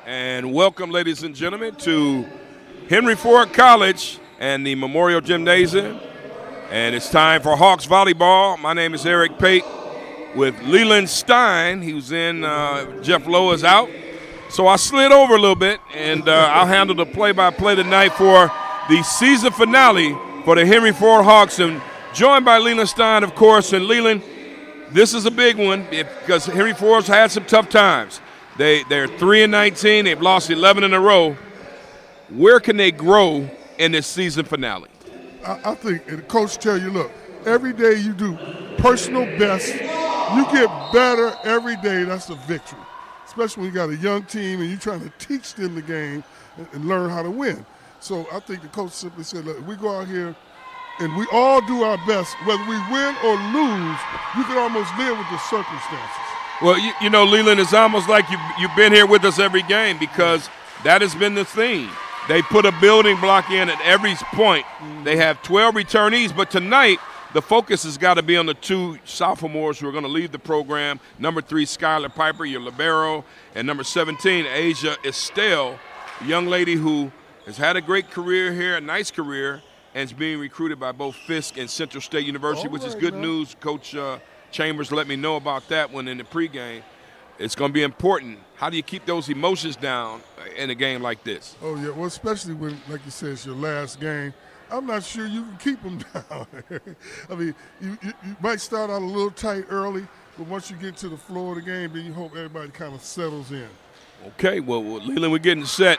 And welcome, ladies and gentlemen, to Henry Ford College and the Memorial Gymnasium. And it's time for Hawks Volleyball. My name is Eric Pate with Leland Stein. He was in, Jeff Lowe is out. So I slid over a little bit, and I'll handle the play-by-play tonight for the season finale for the Henry Ford Hawks. And joined by Leland Stein, of course. And Leland, this is a big one because Henry Ford's had some tough times. They're 3-19. They've lost 11 in a row. Where can they grow in this season finale? I think, and the coach tell you, look, every day you do personal best, you get better every day. That's a victory, especially when you got a young team and you're trying to teach them the game and learn how to win. So I think the coach simply said, look, we go out here and we all do our best. Whether we win or lose, you can almost live with the circumstances. Well, you know, Leland, it's almost like you've been here with us every game because that has been the theme. They put a building block in at every point. They have 12 returnees, but tonight the focus has got to be on the two sophomores who are going to lead the program. Number 3, Skylar Piper, your libero, and number 17, Asia Estelle, a young lady who has had a great career here, a nice career, and is being recruited by both Fisk and Central State University, which is good news. Coach Chambers let me know about that one in the pregame. It's going to be important. How do you keep those emotions down in a game like this? Oh, yeah, well, especially when, like you said, it's your last game. I'm not sure you can keep them down. I mean, you might start out a little tight early, but once you get to the floor of the game, then you hope everybody kind of settles in. Okay, well, Leland, we're getting set.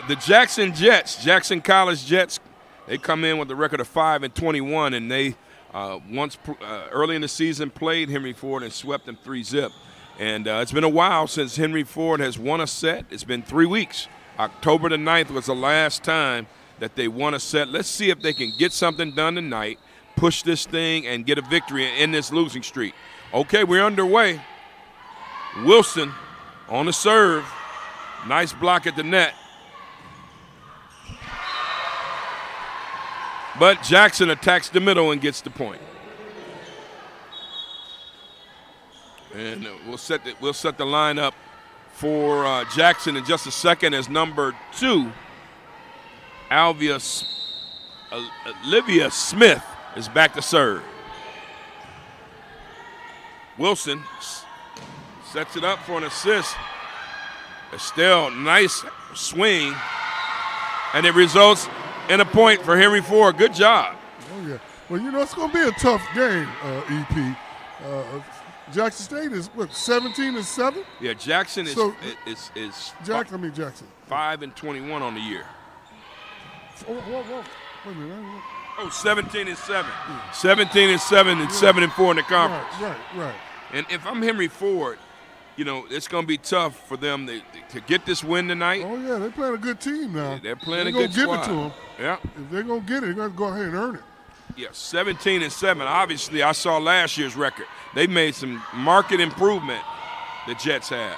The Jackson Jets, Jackson College Jets, they come in with a record of 5-21, and they early in the season played Henry Ford and swept them 3-0. And it's been a while since Henry Ford has won a set. It's been 3 weeks. October the 9th was the last time that they won a set. Let's see if they can get something done tonight, push this thing, and get a victory in this losing streak. Okay, we're underway. Wilson on the serve. Nice block at the net. But Jackson attacks the middle and gets the point. And we'll set the line up for Jackson in just a second as number 2, Olivia Smith, is back to serve. Wilson sets it up for an assist. Estelle, nice swing, and it results in a point for Henry Ford. Good job. Oh, yeah. Well, you know, it's going to be a tough game, EP. Jackson State is, what, 17-7? Yeah, Jackson is Jackson. 5-21 on the year. Whoa. Wait a minute. Oh, 17-7. 17-7 and 7-4 in the conference. Right. And if I'm Henry Ford, you know, it's going to be tough for them to get this win tonight. Oh, yeah, they're playing a good team now. They're playing a good Give squad. it to them. Yeah. If they're going to get it, they're going to go ahead and earn it. Yeah, 17-7. Obviously, I saw last year's record. They made some market improvement, the Jets have.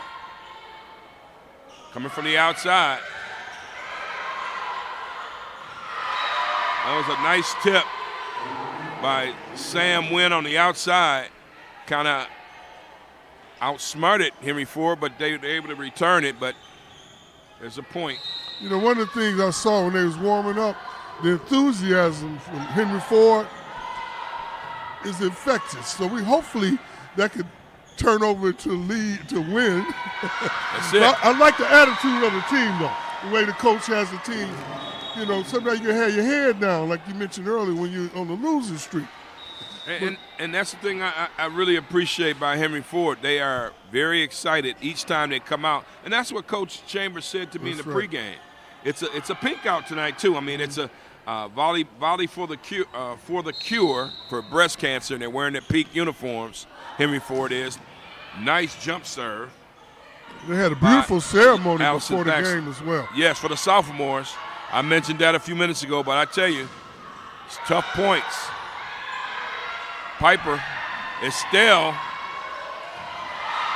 Coming from the outside. That was a nice tip by Sam Wynn on the outside. Kind of outsmarted Henry Ford, but they were able to return it. But there's a point. You know, one of the things I saw when they was warming up, the enthusiasm from Henry Ford is infectious. So hopefully that could turn over to lead to win. That's it. I like the attitude of the team, though. The way the coach has the team. You know, sometimes you can have your head down, like you mentioned earlier, when you're on the losing streak. And that's the thing I really appreciate by Henry Ford. They are very excited each time they come out, and that's what Coach Chambers said to me in the pregame. It's a pink out tonight too. I mean, it's a volley for the cure for breast cancer, and they're wearing their pink uniforms. Henry Ford is. Nice jump serve. They had a beautiful ceremony Allison before the Baxter. game as well. Yes, for the sophomores. I mentioned that a few minutes ago, but I tell you, it's tough points. Piper, Estelle.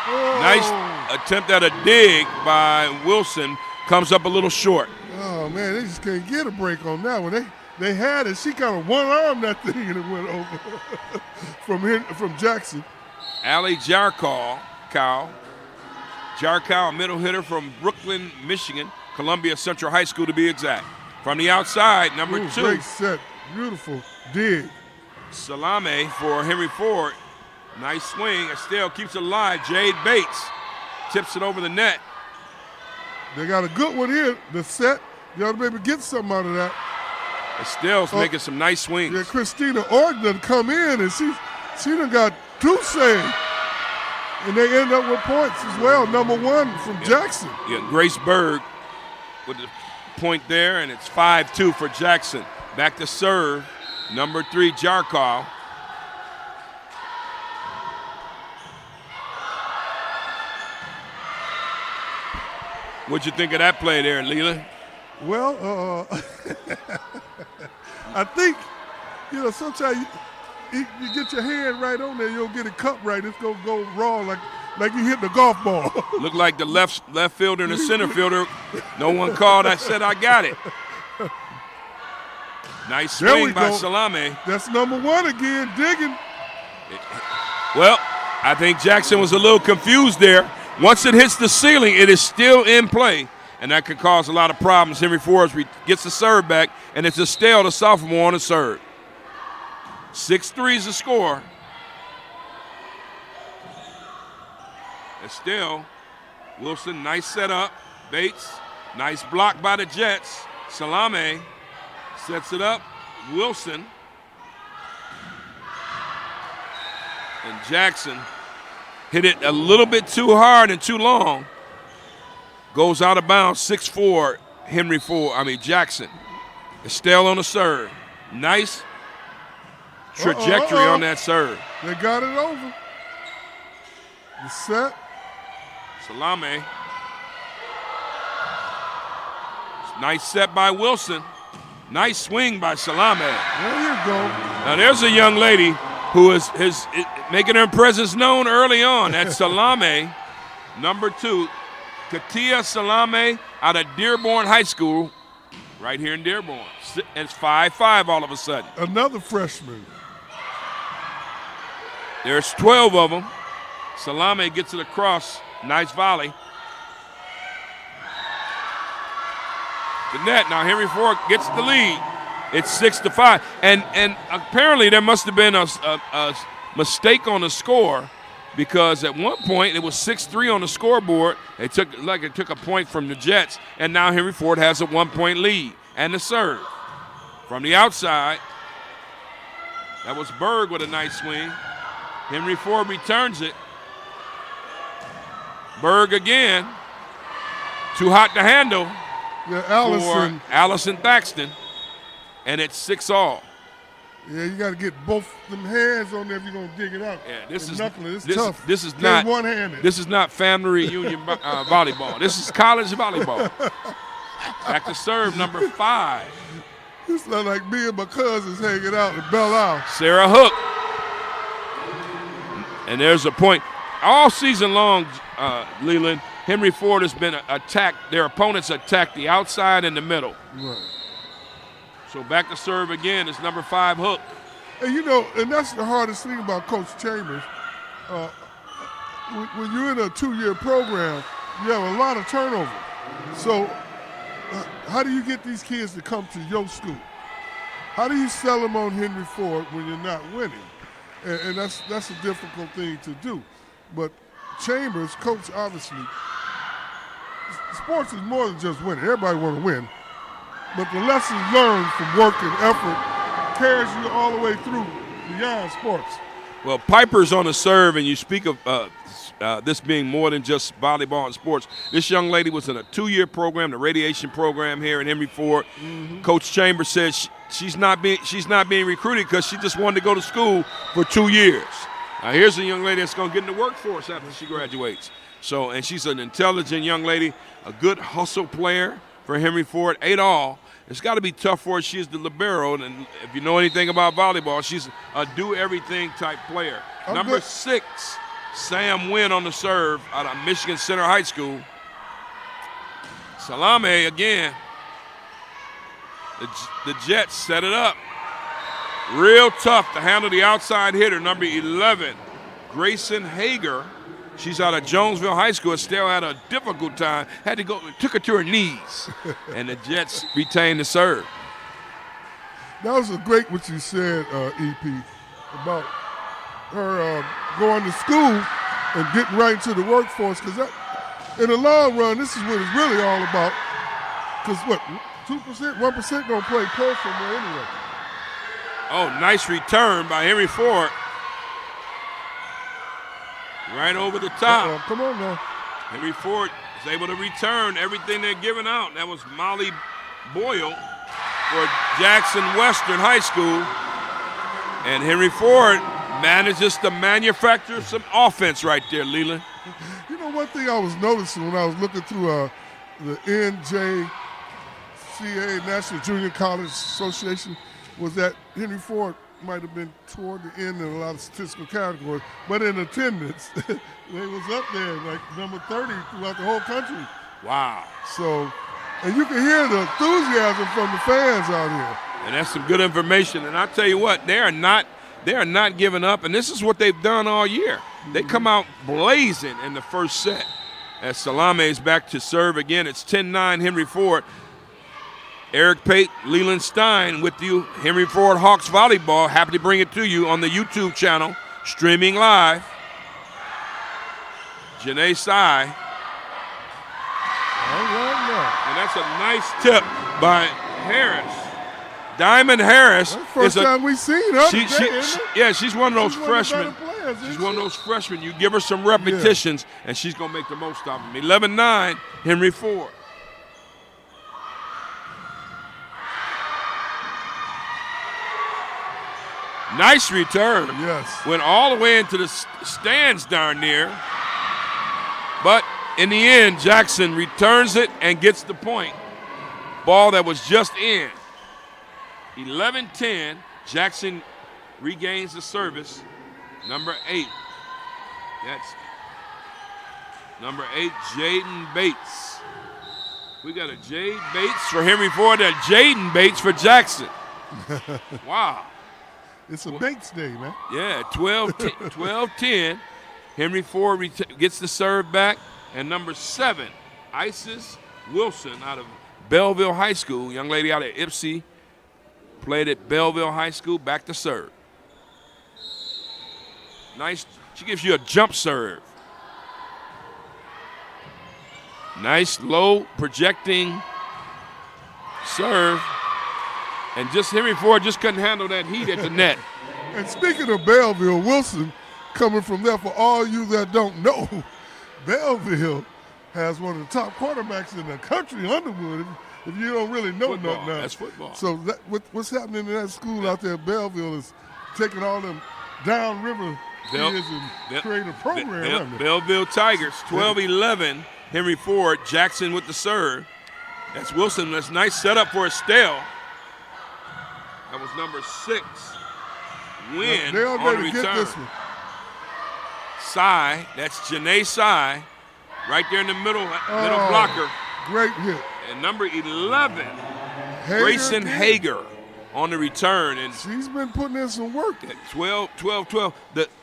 Oh. Nice attempt at a dig by Wilson. Comes up a little short. Oh, man, they just can't get a break on that one. They had it. She kind of one-armed that thing and it went over from Jackson. Allie Jarkal Jarkow, a middle hitter from Brooklyn, Michigan, Columbia Central High School to be exact. From the outside, number 2. Great set. Beautiful dig. Salame for Henry Ford. Nice swing. Estelle keeps it alive. Jade Bates tips it over the net. They got a good one here. The set. You ought to be able to get something out of that. Estelle's making some nice swings. Yeah, Christina Orton done come in, and she done got 2 saves. And they end up with points as well. Number 1 from Jackson. Yeah, Grace Berg with the point there, and it's 5-2 for Jackson. Back to serve, number 3, Jarkow. What'd you think of that play there, Leland? Well, I think, sometimes you get your hand right on there, you'll get it cut right. It's going to go wrong like you hit the golf ball. Looked like the left fielder and the center fielder. No one called. I said, I got it. Nice swing by Salame. That's number 1 again, digging. Well, I think Jackson was a little confused there. Once it hits the ceiling, it is still in play, and that could cause a lot of problems. Henry Ford gets the serve back, and it's Estelle, the sophomore, on the serve. 6-3 is the score. Estelle, Wilson, nice setup. Bates, nice block by the Jets. Salame sets it up. Wilson. And Jackson hit it a little bit too hard and too long. Goes out of bounds, 6-4, Jackson. Estelle on the serve. Nice trajectory on that serve. They got it over. The set. Salame. Nice set by Wilson. Nice swing by Salame. There you go. Now there's a young lady who is making her presence known early on. That's Salame, number 2. Katia Salame out of Dearborn High School, right here in Dearborn. And it's 5-5 all of a sudden. Another freshman. There's 12 of them. Salame gets it across. Nice volley. The net. Now Henry Ford gets the lead. It's 6-5. And apparently there must have been a mistake on the score, because at one point it was 6-3 on the scoreboard. It took a point from the Jets, and now Henry Ford has a 1-point lead. And the serve from the outside. That was Berg with a nice swing. Henry Ford returns it. Berg again. Too hot to handle. Yeah, Allison. For Allison Thaxton. And it's 6-all. Yeah, you got to get both them hands on there if you're going to dig it out. Yeah, this is tough. This is not one-handed. This is not family reunion volleyball. This is college volleyball. Back to serve, number 5. It's not like me and my cousins hanging out at Belle Isle. Sarah Hook. And there's a point. All season long, Leland, Henry Ford has been attacked. Their opponents attacked the outside and the middle. Right. So back to serve again is number 5, Hook. And and that's the hardest thing about Coach Chambers. When you're in a 2-year program, you have a lot of turnover. So how do you get these kids to come to your school? How do you sell them on Henry Ford when you're not winning? And that's a difficult thing to do. But Chambers, coach, obviously, sports is more than just winning. Everybody want to win. But the lessons learned from work and effort carries you all the way through beyond sports. Well, Piper's on the serve, and you speak of this being more than just volleyball and sports. This young lady was in a 2-year program, the radiation program here in Henry Ford. Mm-hmm. Coach Chambers says she's not being recruited because she just wanted to go to school for 2 years. Now here's a young lady that's going to get in the workforce after she graduates. So, and she's an intelligent young lady, a good hustle player for Henry Ford, 8-all. It's got to be tough for her. She's the libero, and if you know anything about volleyball, she's a do-everything type player. Number 6, Sam Wynn on the serve out of Michigan Center High School. Salame again. The Jets set it up. Real tough to handle the outside hitter, number 11, Grayson Hager She's out of Jonesville High School. Estelle had a difficult time. Took her to her knees. And the Jets retained the serve. That was a great what you said, EP, about her going to school and getting right into the workforce. Because in the long run, this is what it's really all about. Because what, 2%, 1% don't play pro somewhere anyway. Oh, nice return by Henry Ford. Right over the top. Come on now. Henry Ford is able to return everything they're giving out. That was Molly Boyle for Jackson Western High School. And Henry Ford manages to manufacture some offense right there, Leland. You know, one thing I was noticing when I was looking through the NJCA, National Junior College Association, was that Henry Ford might have been toward the end in a lot of statistical categories, but in attendance, they was up there like number 30 throughout the whole country. Wow. So, and you can hear the enthusiasm from the fans out here. And that's some good information. And I tell you what, they are not giving up, and this is what they've done all year. They come out blazing in the first set. As Salame is back to serve again, it's 10-9 Henry Ford. Eric Pate, Leland Stein with you. Henry Ford Hawks Volleyball. Happy to bring it to you on the YouTube channel, streaming live. Janae Sai. All right now. And that's a nice tip by Harris. Diamond Harris. That's the first time we've seen her today, isn't it? Yeah, she's one of those She's freshmen. one of the better players, She's one of those freshmen. You give her some repetitions, and she's going to make the most of them. 11-9, Henry Ford. Nice return. Yes. Went all the way into the stands down there. But in the end, Jackson returns it and gets the point. Ball that was just in. 11-10. Jackson regains the service. Number 8. That's number 8, Jaden Bates. We got a Jade Bates for Henry Ford and Jaden Bates for Jackson. Wow. It's a Bates day, man. Yeah, 12-10. Henry Ford gets the serve back. And number 7, Isis Wilson out of Belleville High School. Young lady out of Ypsi. Played at Belleville High School. Back to serve. Nice. She gives you a jump serve. Nice low projecting serve. And just Henry Ford just couldn't handle that heat at the net. And speaking of Belleville, Wilson coming from there, for all you that don't know, Belleville has one of the top quarterbacks in the country, Underwood, if you don't really know Football. nothing. That's football. So what's happening in that school out there at Belleville is taking all them downriver kids and creating a program. Belleville Tigers, 12-11. Henry Ford, Jackson with the serve. That's Wilson. That's nice setup for Estelle. That was number 6. Win They on the already return. get this one. Sai, that's Janae Sai, right there in the middle blocker. Great hit. And number 11, Grayson Hager on the return. And she's been putting in some work. 12.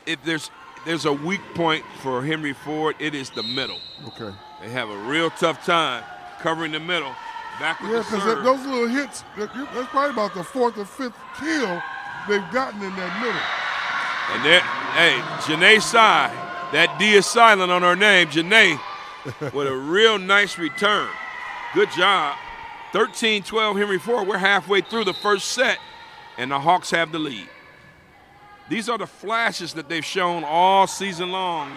If there's a weak point for Henry Ford, it is the middle. Okay. They have a real tough time covering the middle. Back with the serve. Yeah, because those little hits, that's probably about the 4th or 5th kill they've gotten in that middle. And there, hey, Janae Sai, that D is silent on her name, Janae, with a real nice return. Good job. 13-12 Henry Ford. We're halfway through the first set, and the Hawks have the lead. These are the flashes that they've shown all season long.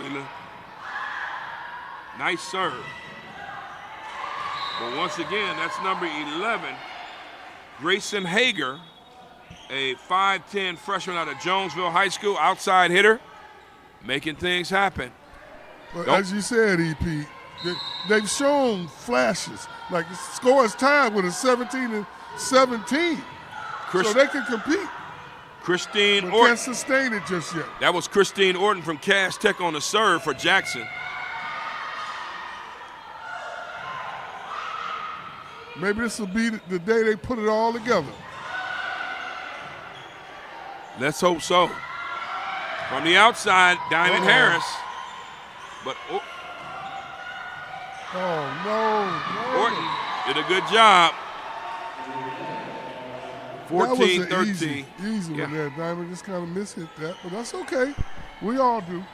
Nice serve. But once again, that's number 11, Grayson Hager, a 5'10 freshman out of Jonesville High School, outside hitter, making things happen. But as you said, EP, they've shown flashes. Like the score is tied with a 17-17. So they can compete. Christine but Orton. Can't sustain it just yet. That was Christine Orton from Cass Tech on the serve for Jackson. Maybe this will be the day they put it all together. Let's hope so. From the outside, Diamond Harris. But Oh, no. Orton did a good job. That was 14-13. an easy one there. Diamond just kind of mishit that, but that's okay. We all do.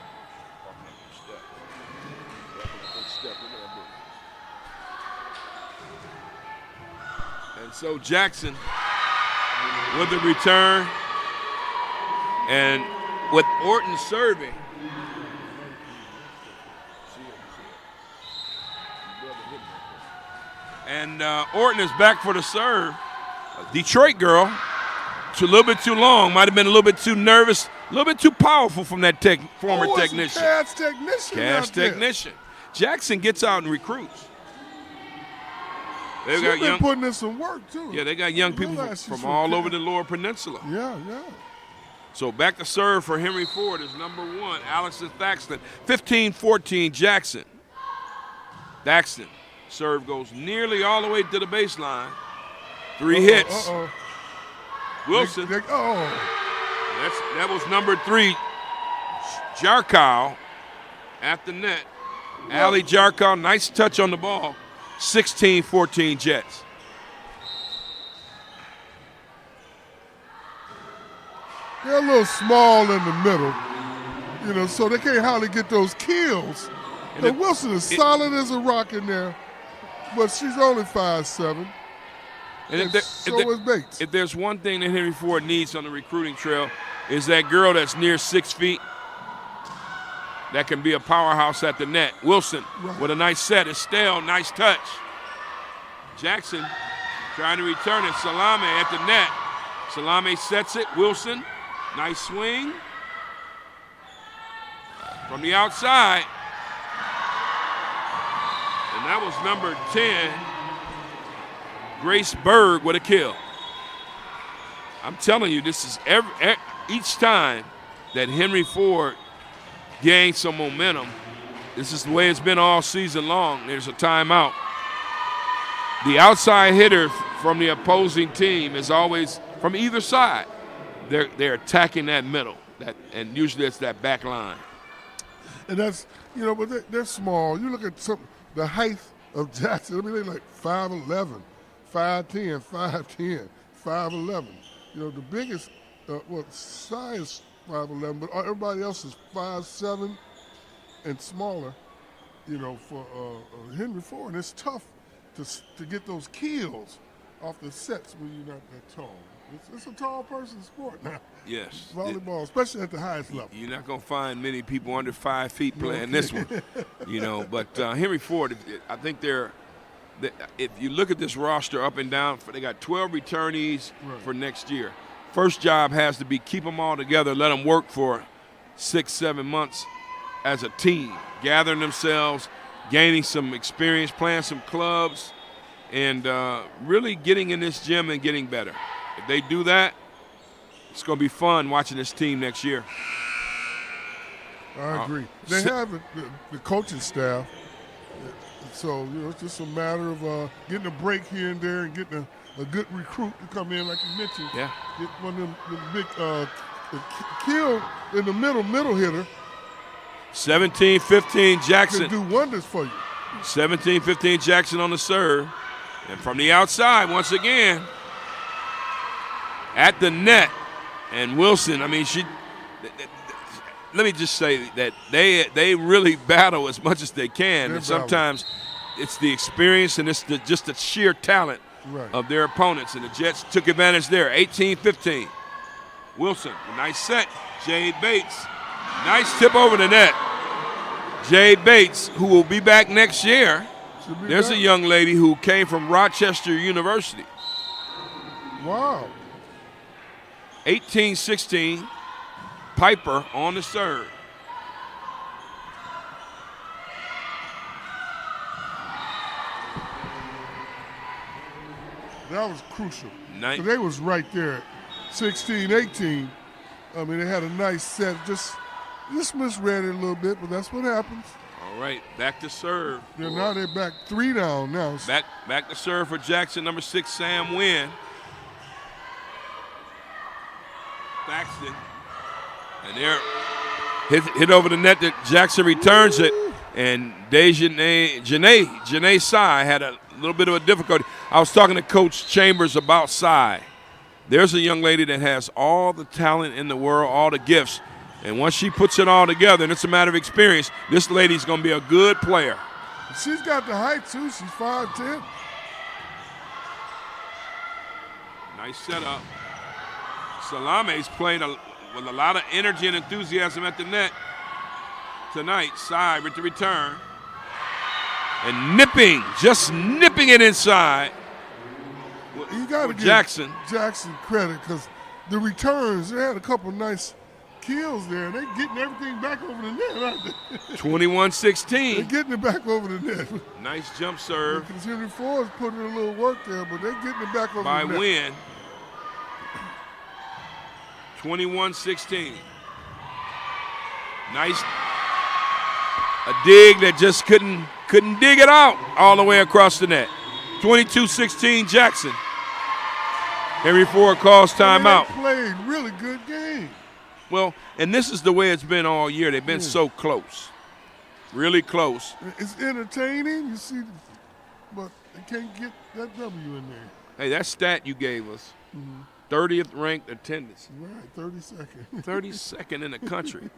And so Jackson with the return, and with Orton serving. And Orton is back for the serve. Detroit girl, a little bit too long, might have been a little bit too nervous, a little bit too powerful from that former technician. Cash technician. Cash technician. Jackson gets out and recruits. They've been putting in some work, too. Yeah, they got young people from all over the Lower Peninsula. Yeah. So back to serve for Henry Ford is number 1, Allison Thaxton. 15-14, Jackson. Thaxton. Serve goes nearly all the way to the baseline. 3 hits. Wilson. That was number 3, Jarkow at the net. Ali Jarkow, nice touch on the ball. 16-14 Jets. They're a little small in the middle, so they can't hardly get those kills. And Wilson is solid as a rock in there, but she's only 5'7". And so is Bates. If there's one thing that Henry Ford needs on the recruiting trail, is that girl that's near 6 feet that can be a powerhouse at the net. Wilson with a nice set. Estelle, nice touch. Jackson trying to return it. Salame at the net. Salame sets it. Wilson, nice swing. From the outside. And that was number 10, Grace Berg with a kill. I'm telling you, this is each time that Henry Ford gains some momentum, this is the way it's been all season long. There's a timeout. The outside hitter from the opposing team is always from either side. They're attacking that middle, and usually it's that back line. And that's, but they're small. You look at the height of Jackson. I mean, they're like 5'11", 5'10", 5'10", 5'11". The biggest, size 5'11", but everybody else is 5'7" and smaller. For Henry Ford, and it's tough to get those kills off the sets when you're not that tall. It's a tall person's sport now. Yes. Volleyball, especially at the highest level. You're not going to find many people under 5 feet playing this one. But Henry Ford, I think if you look at this roster up and down, they got 12 returnees for next year. First job has to be keep them all together, let them work for 6-7 months as a team, gathering themselves, gaining some experience, playing some clubs, and really getting in this gym and getting better. If they do that, it's going to be fun watching this team next year. I agree. They have the coaching staff, so it's just a matter of getting a break here and there and getting a good recruit to come in, like you mentioned. Yeah. Get one of them big kill in the middle hitter. 17-15 Jackson. Can do wonders for you. 17-15 Jackson on the serve. And from the outside, once again, at the net. And Wilson, let me just say that they really battle as much as they can. And sometimes it's the experience and it's just the sheer talent of their opponents. And the Jets took advantage there. 18-15. Wilson, a nice set. Jade Bates, nice tip over the net. Jade Bates, who will be back next year. There's a young lady who came from Rochester University. Wow. 18-16, Piper on the serve. That was crucial. They was right there, 16-18. I mean, they had a nice set. Just misread it a little bit, but that's what happens. All right, back to serve. Now they're back 3 down now. Back to serve for Jackson, number 6, Sam Wynn. Thaxton. And there, hit over the net that Jackson returns it. And Janae Sy had a little bit of a difficulty. I was talking to Coach Chambers about Sy. There's a young lady that has all the talent in the world, all the gifts. And once she puts it all together, and it's a matter of experience, this lady's going to be a good player. She's got the height, too. She's 5'10". Nice setup. Salame's playing with a lot of energy and enthusiasm at the net tonight. Sy with the return. And just nipping it inside. You got to give Jackson credit because the returns, they had a couple nice kills there. They're getting everything back over the net, aren't they? 21-16. They're getting it back over the net. Nice jump serve. Because Henry Ford's putting in a little work there, but they're getting it back over the net. By Wynn. 21-16. Nice. A dig that just couldn't dig it out all the way across the net. 22-16 Jackson. Henry Ford calls timeout. They played really good game. Well, and this is the way it's been all year. They've been so close. Really close. It's entertaining, you see, but they can't get that W in there. Hey, that stat you gave us, 30th ranked attendance. Right, 32nd. 32nd in the country.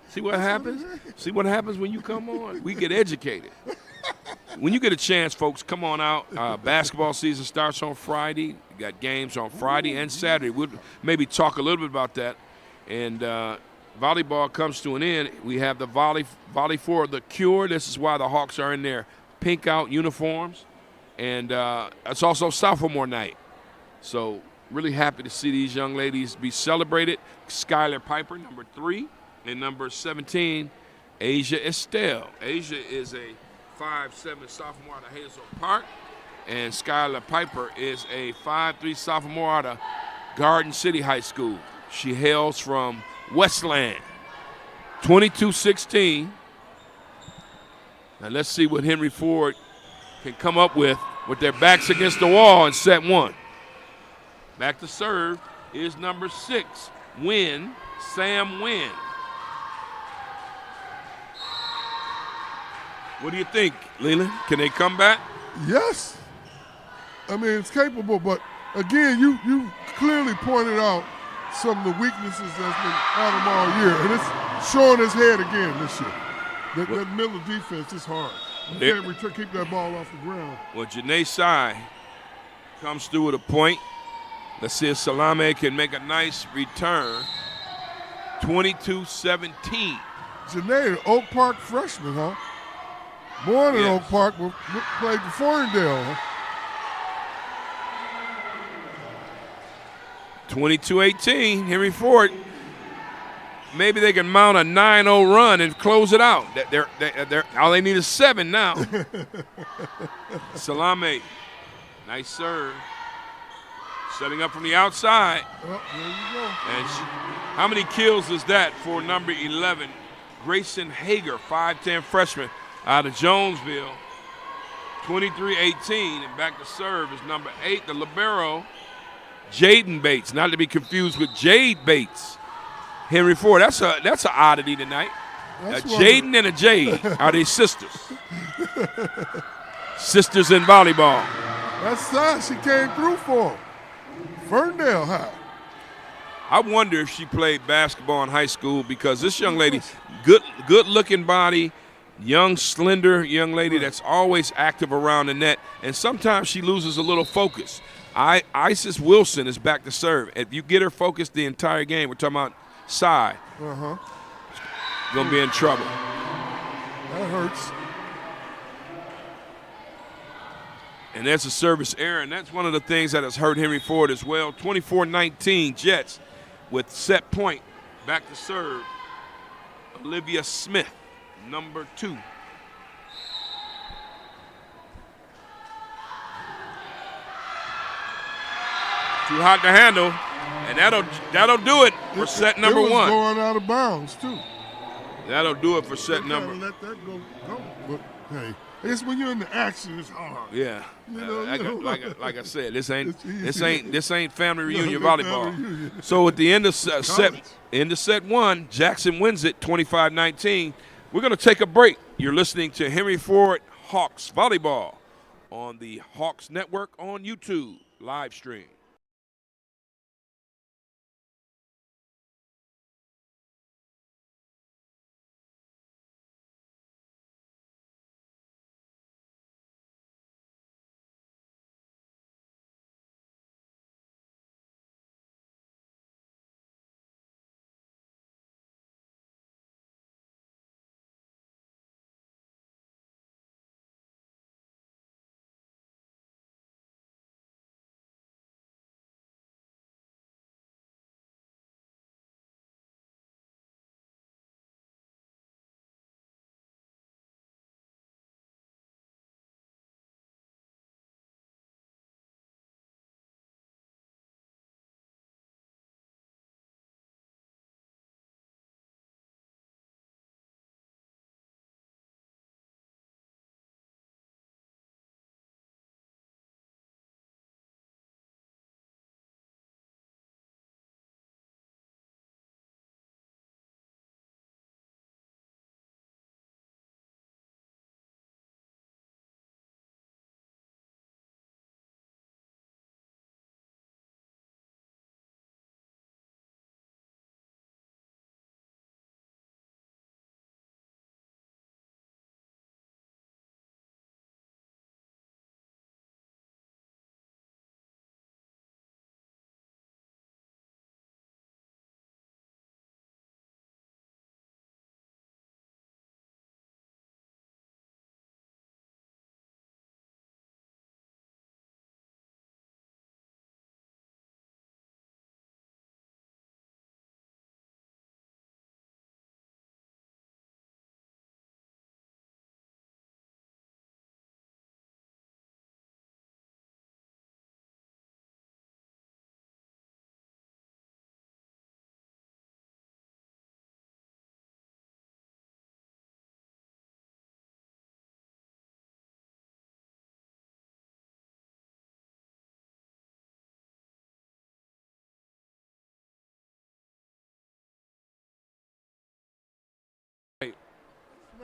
See what happens? See what happens when you come on? We get educated. When you get a chance, folks, come on out. Basketball season starts on Friday. We got games on Friday and Saturday. We'll maybe talk a little bit about that. And volleyball comes to an end. We have the Volley for the Cure. This is why the Hawks are in their pink out uniforms. And it's also sophomore night. So really happy to see these young ladies be celebrated. Skylar Piper, number 3, and number 17, Asia Estelle. Asia is a 5'7" sophomore out of Hazel Park, and Skylar Piper is a 5'3" sophomore out of Garden City High School. She hails from Westland. 22-16. Now let's see what Henry Ford can come up with their backs against the wall in set 1. Back to serve is number 6, Sam Wynn. What do you think, Leland? Can they come back? Yes. I mean, it's capable, but again, you clearly pointed out some of the weaknesses that's been out of them all year, and it's showing its head again this year. That middle defense is hard. You can't keep that ball off the ground. Well, Janae Sy comes through with a point. Let's see if Salame can make a nice return. 22-17. Janae, Oak Park freshman, huh? Born in Oak Park, but played for Ferndale. 22-18, Henry Ford. Maybe they can mount a 9-0 run and close it out. All they need is 7 now. Salame, nice serve. Setting up from the outside. Oh, there you go. And how many kills is that for number 11, Grayson Hager, 5'10" freshman out of Jonesville. 23-18, and back to serve is number 8, the libero, Jaden Bates, not to be confused with Jade Bates. Henry Ford, that's an oddity tonight. A Jaden and a Jade. Are they sisters? Sisters in volleyball. That's sad. She came through for him. Ferndale High. I wonder if she played basketball in high school, because this young lady, good-looking body, young, slender young lady that's always active around the net, and sometimes she loses a little focus. Isis Wilson is back to serve. If you get her focused the entire game, we're talking about Sy, going to be in trouble. That hurts. And there's a service error, and that's one of the things that has hurt Henry Ford as well. 24-19 Jets with set point. Back to serve, Olivia Smith, number 2. Too hot to handle, and that'll do it for set number 1. Going out of bounds too. That'll do it for set number. Let that go. But hey, it's when you're in the action, it's hard. Yeah, like I said, this ain't family reunion volleyball. So at the end of set 1, Jackson wins it 25-19. We're gonna take a break. You're listening to Henry Ford Hawks Volleyball on the Hawks Network on YouTube live stream.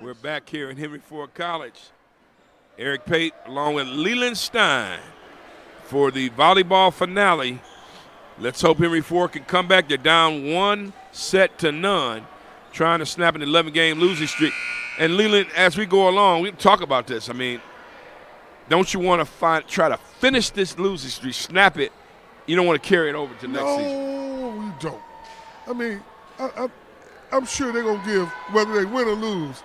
We're back here in Henry Ford College. Eric Pate along with Leland Stein for the volleyball finale. Let's hope Henry Ford can come back. They're down 1-0, trying to snap an 11-game losing streak. And Leland, as we go along, we can talk about this. I mean, don't you want to try to finish this losing streak, snap it? You don't want to carry it over to next season. No, you don't. I mean, I'm sure they're going to give, whether they win or lose,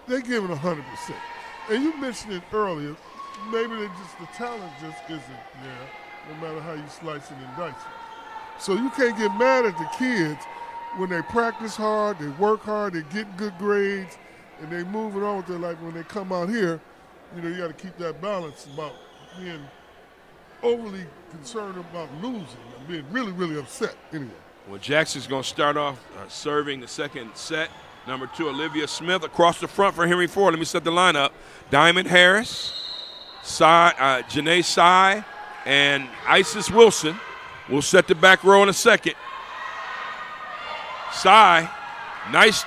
they're giving 100%. And you mentioned it earlier, maybe the talent just isn't there, no matter how you slice it and dice it. So you can't get mad at the kids when they practice hard, they work hard, they get good grades, and they moving on with their life. When they come out here, you got to keep that balance about being overly concerned about losing and being really, really upset anyway. Well, Jackson's going to start off serving the second set. Number 2, Olivia Smith across the front for Henry Ford. Let me set the lineup. Diamond Harris, Janae Sy, and Isis Wilson will set the back row in a second. Sy, nice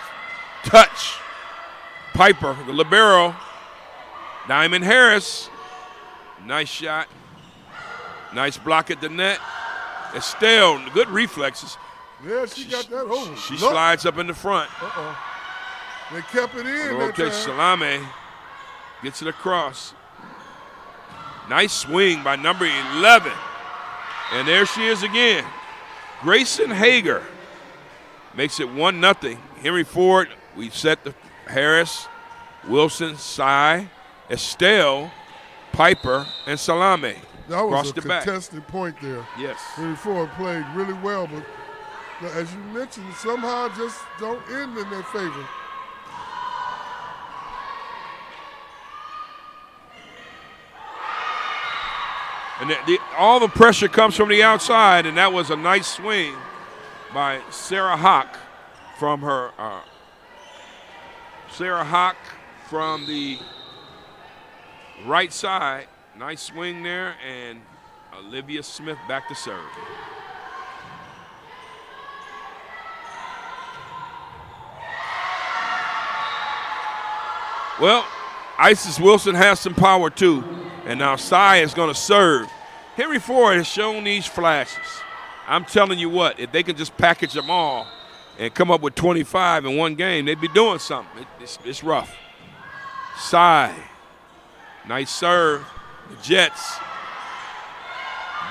touch. Piper, the libero. Diamond Harris, nice shot. Nice block at the net. Estelle, good reflexes. Yeah, she got that over. She slides up in the front. They kept it in. Okay, Salame gets it across. Nice swing by number 11. And there she is again. Grayson Hager makes it 1-0. Henry Ford, we set the Harris, Wilson, Sy, Estelle, Piper, and Salame. That was a back. contested point there. Yes. Henry Ford played really well, but as you mentioned, somehow just don't end in their favor. And all the pressure comes from the outside, and that was a nice swing by Sarah Hawk from her from the right side. Nice swing there, and Olivia Smith back to serve. Well, Isis Wilson has some power too, and now Cy is going to serve. Henry Ford has shown these flashes. I'm telling you what, if they could just package them all and come up with 25 in one game, they'd be doing something. It's rough. Cy, nice serve. The Jets.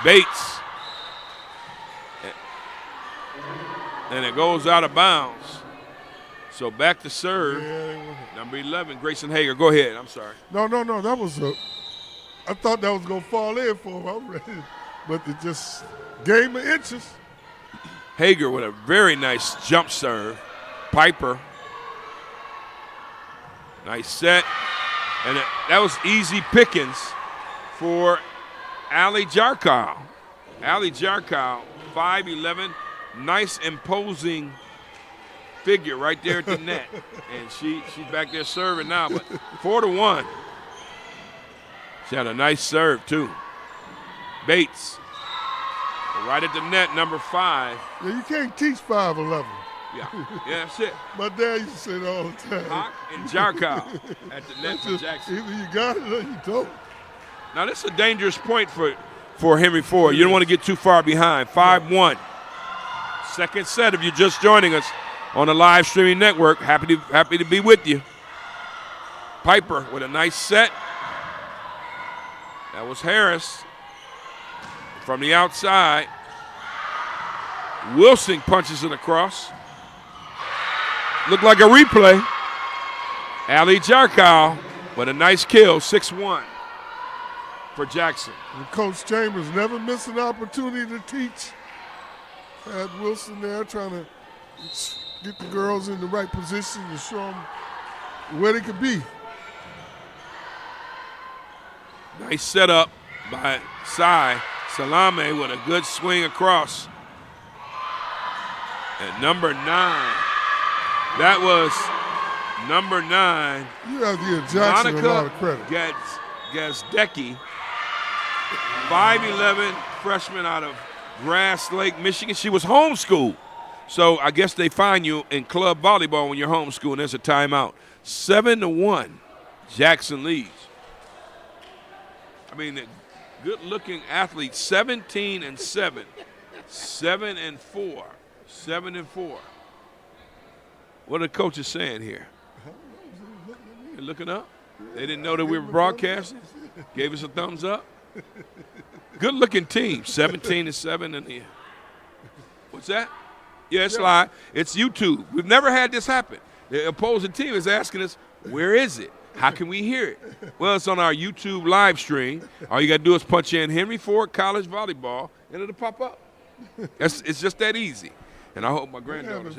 Bates. And it goes out of bounds. So back to serve. Number 11, Grayson Hager. Go ahead. I'm sorry. No. That was I thought that was going to fall in for him. I'm ready. But it just game of inches. Hager with a very nice jump serve. Piper. Nice set. And that was easy pickings for Ali Jarkow. Ali Jarkow, 5'11", nice imposing figure right there at the net. And she's back there serving now, but 4-1. She had a nice serve too. Bates, right at the net, number 5. Yeah, you can't teach 5'11". Yeah, that's it. My dad used to say it all the time. Hawk and Jarkow at the net for Jackson. Either you got it or you don't. Now this is a dangerous point for Henry Ford. You don't want to get too far behind. 5-1. Second set if you're just joining us on the live streaming network. Happy to be with you. Piper with a nice set. That was Harris from the outside. Wilson punches it across. Looked like a replay. Ali Jarkow with a nice kill, 6-1 for Jackson. And Coach Chambers never missed an opportunity to teach. Had Wilson there trying to get the girls in the right position to show them where they could be. Nice setup by Cy. Salame with a good swing across. And number 9. That was number 9. You have to give Jackson a lot of credit. Gazdecki, 5'11", freshman out of Grass Lake, Michigan. She was homeschooled. So I guess they find you in club volleyball when you're homeschooled. There's a timeout. 7-1, Jackson leads. I mean, good-looking athlete, 17-7, 7-4, 7-4. What are the coaches saying here? You're looking up? They didn't know that we were broadcasting? Gave us a thumbs up? Good-looking team, 17-7 in here. What's that? Yeah, it's live. It's YouTube. We've never had this happen. The opposing team is asking us, where is it? How can we hear it? Well, it's on our YouTube live stream. All you got to do is punch in Henry Ford College Volleyball, and it'll pop up. It's just that easy. And I hope my granddaughters,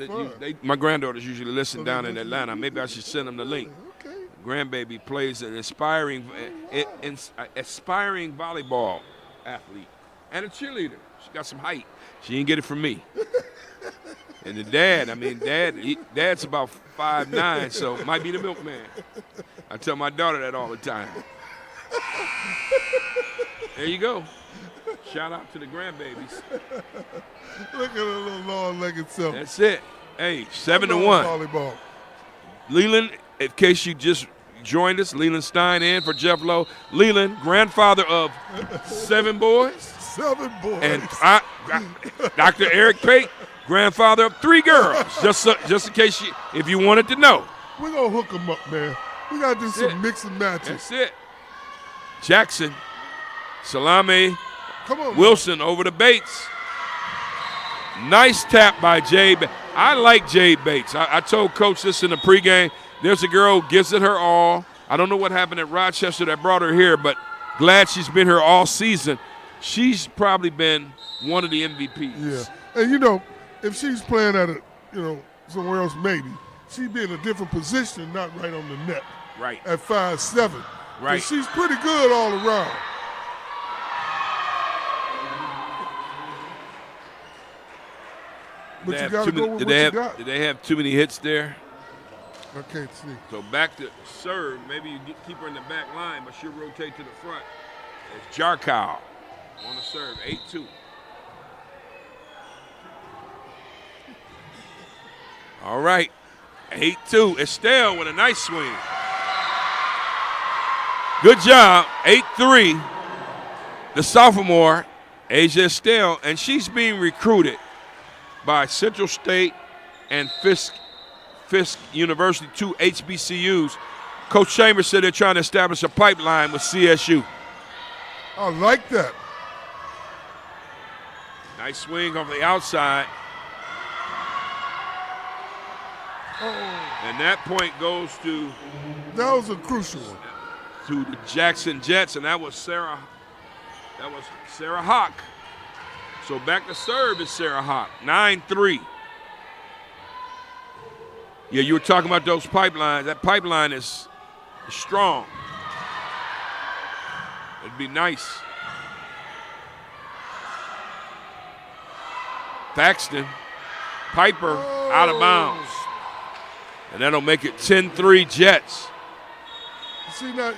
my granddaughters usually listen down in Atlanta. Maybe I should send them the link. Okay. Grandbaby plays an aspiring volleyball athlete and a cheerleader. She got some height. She didn't get it from me. And the dad's about 5'9", so might be the milkman. I tell my daughter that all the time. There you go. Shout out to the grandbabies. Look at the little long-legged self. That's it. Hey, 7-1. Volleyball. Leland, in case you just joined us, Leland Stein in for Jeff Lowe. Leland, grandfather of 7 boys. 7 boys. And Dr. Eric Pate, grandfather of 3 girls. Just in case if you wanted to know. We're going to hook them up, man. We got to do some mix and matches. That's it. Jackson, Salame, Come on, Wilson over to Bates. Nice tap by Jay. I like Jay Bates. I told Coach this in the pregame. There's a girl who gives it her all. I don't know what happened at Rochester that brought her here, but glad she's been here all season. She's probably been one of the MVPs. Yeah. And, if she's playing at somewhere else maybe, she'd be in a different position, not right on the net. Right. At 5'7". Right. She's pretty good all around. But you got to go with what you got. Did they have too many hits there? I can't see. So back to serve. Maybe you keep her in the back line, but she'll rotate to the front. It's Jarkow on the serve, 8-2. All right, 8-2. Estelle with a nice swing. Good job. 8-3. The sophomore, Asia Estelle, and she's being recruited by Central State and Fisk University, two HBCUs. Coach Chambers said they're trying to establish a pipeline with CSU. I like that. Nice swing off the outside. And that point goes to That was a crucial one. to the Jackson Jets, and that was Sarah Hawk. So back to serve is Sarah Hawk. 9-3. Yeah, you were talking about those pipelines. That pipeline is strong. It'd be nice. Thaxton, Piper, out of bounds. And that'll make it 10-3 Jets. See, now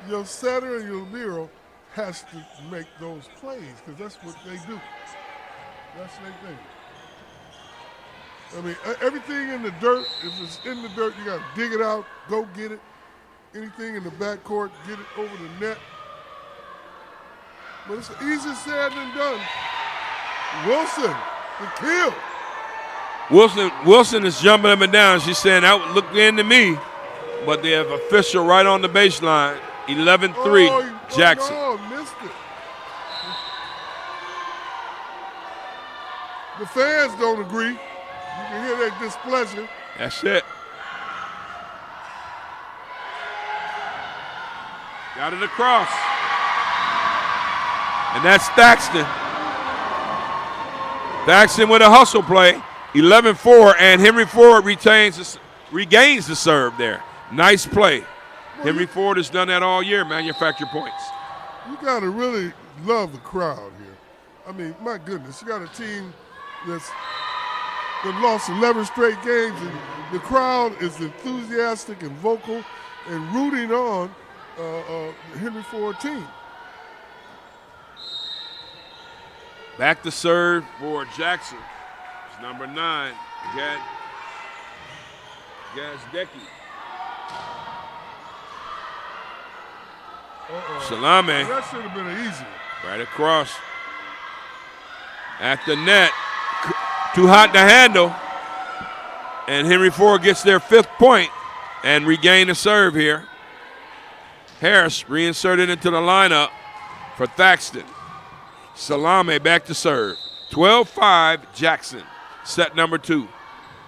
your setter and your libero has to make those plays because that's what they do. That's their thing. I mean, everything in the dirt, if it's in the dirt, you got to dig it out, go get it. Anything in the backcourt, get it over the net. But it's easier said than done. Wilson, the kill. Wilson is jumping up and down. She's saying, that looked in to me. But they have official right on the baseline. 11-3, Jackson. Oh, missed it. The fans don't agree. You can hear their displeasure. That's it. Got it across. And that's Thaxton. Thaxton with a hustle play. 11-4, and Henry Ford regains the serve there. Nice play. Henry Ford has done that all year, manufacture points. You got to really love the crowd here. I mean, my goodness, you got a team that lost 11 straight games, and the crowd is enthusiastic and vocal and rooting on the Henry Ford team. Back to serve for Jackson. It's number 9, Gazdecki. Salame. That should have been an easy one. Right across. At the net. Too hot to handle. And Henry Ford gets their 5th point and regain the serve here. Harris reinserted into the lineup for Thaxton. Salame back to serve. 12-5 Jackson. Set number 2.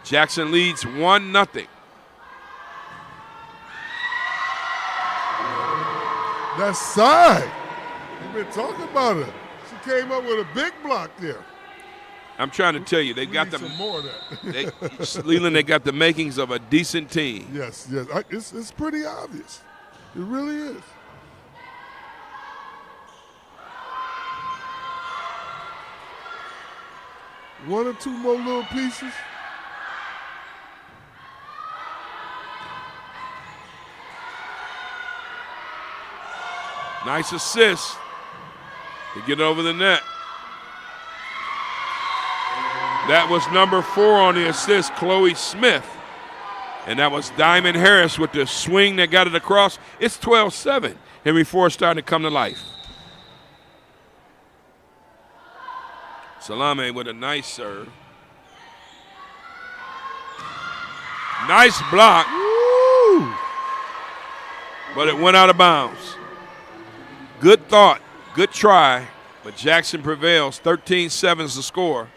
Jackson leads 1-0. That side. We've been talking about it. She came up with a big block there. I'm trying to tell you, they got some more of that. Leland, they got the makings of a decent team. Yes. It's pretty obvious. It really is. One or two more little pieces. Nice assist to get over the net. That was number 4 on the assist, Chloe Smith. And that was Diamond Harris with the swing that got it across. It's 12-7. Henry Ford starting to come to life. Salame with a nice serve. Nice block. Woo! But it went out of bounds. Good thought, good try, but Jackson prevails. 13-7 is the score.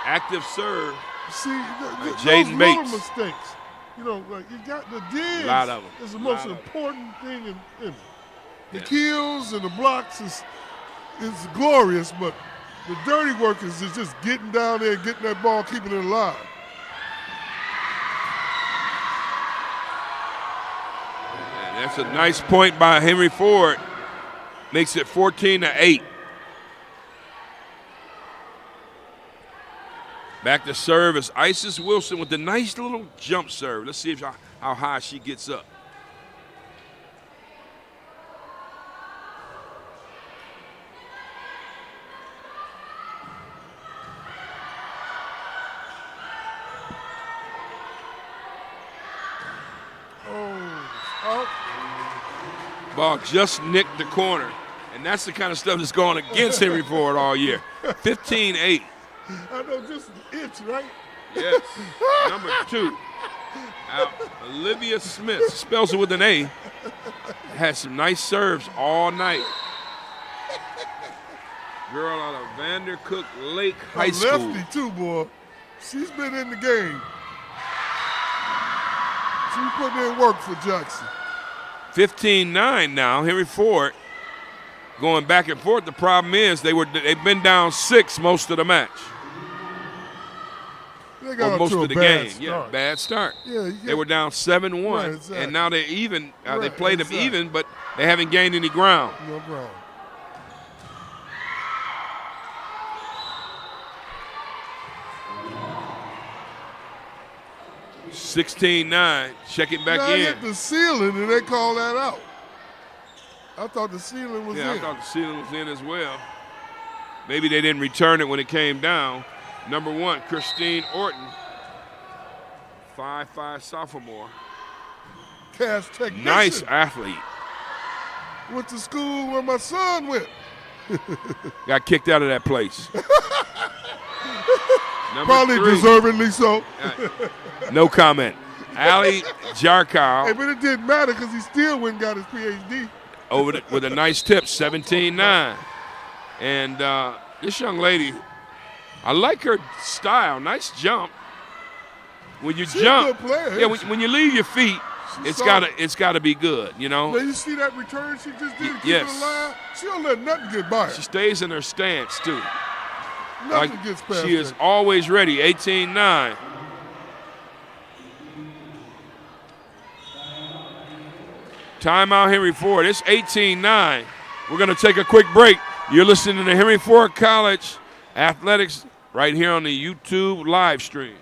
Active serve. See, those Jaden little Bates. mistakes. You know, like you got the digs. A lot of them. Is the most important thing in it. The kills and the blocks is glorious, but the dirty work is just getting down there, getting that ball, keeping it alive. And that's a nice point by Henry Ford. Makes it 14-8. Back to serve is Isis Wilson with the nice little jump serve. Let's see how high she gets up. Ball just nicked the corner. And that's the kind of stuff that's going against Henry Ford all year. 15-8. I know, just an inch, right? Yes. Number 2. Olivia Smith, spells it with an A, had some nice serves all night. Girl out of Vandercook Lake High School. Lefty, too, boy. She's been in the game. She's putting in work for Jackson. 15-9 now. Henry Ford going back and forth. The problem is they've been down 6 most of the match. They got or most to of the a bad game. start. Yeah, bad start. Yeah, they were down 7-1, right, exactly. and now they're even. Right, they played them exactly. even, but they haven't gained any ground. No ground. $16-9. Check it back now in. hit the ceiling, and they call that out. I thought the ceiling was in. I thought the ceiling was in as well. Maybe they didn't return it when it came down. Number 1, Christine Orton, 5'5" sophomore. Cash technician. Nice athlete. Went to school where my son went. Got kicked out of that place. Number Probably 3, deservingly so. no comment. Ali Jarkow Hey, but it didn't matter because he still went and got his PhD. with a nice tip, 17-9. And this young lady, I like her style. Nice jump. When you She's jump, a good player, yeah, isn't when you leave your feet, She's it's gotta be good, you know. Now you see that return she just did? Keep yes. it alive. She don't let nothing get by her. She stays in her stance too. Nothing gets past She is her. always ready. 18-9. Timeout, Henry Ford. It's 18-9. We're going to take a quick break. You're listening to Henry Ford College Athletics right here on the YouTube live stream.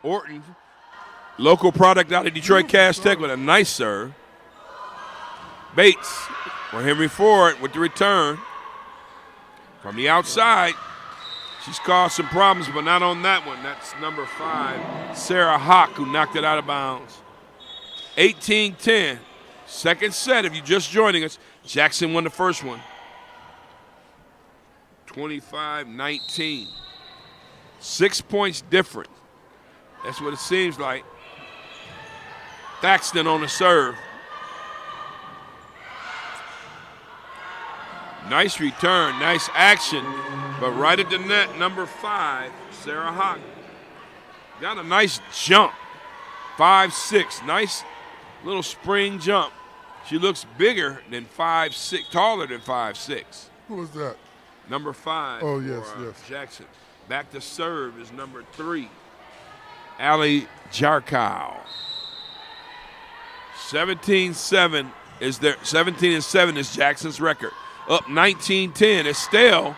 Orton, local product out of Detroit Cash Tech with a nice serve. Bates for Henry Ford with the return. From the outside, she's caused some problems, but not on that one. That's number 5, Sarah Hawk, who knocked it out of bounds. 18-10. Second set, if you're just joining us. Jackson won the first one. 25-19. 6 points different. That's what it seems like. Thaxton on the serve. Nice return, nice action, but right at the net, number 5, Sarah Hawk. Got a nice jump, 5'6", nice little spring jump. She looks bigger than 5'6", taller than 5'6". Who was that? Number 5 Oh, yes, for, yes. Jackson. Back to serve is number 3, Ali Jarkow. 17-7 is their 17-7 is Jackson's record. Up 19-10. Estelle,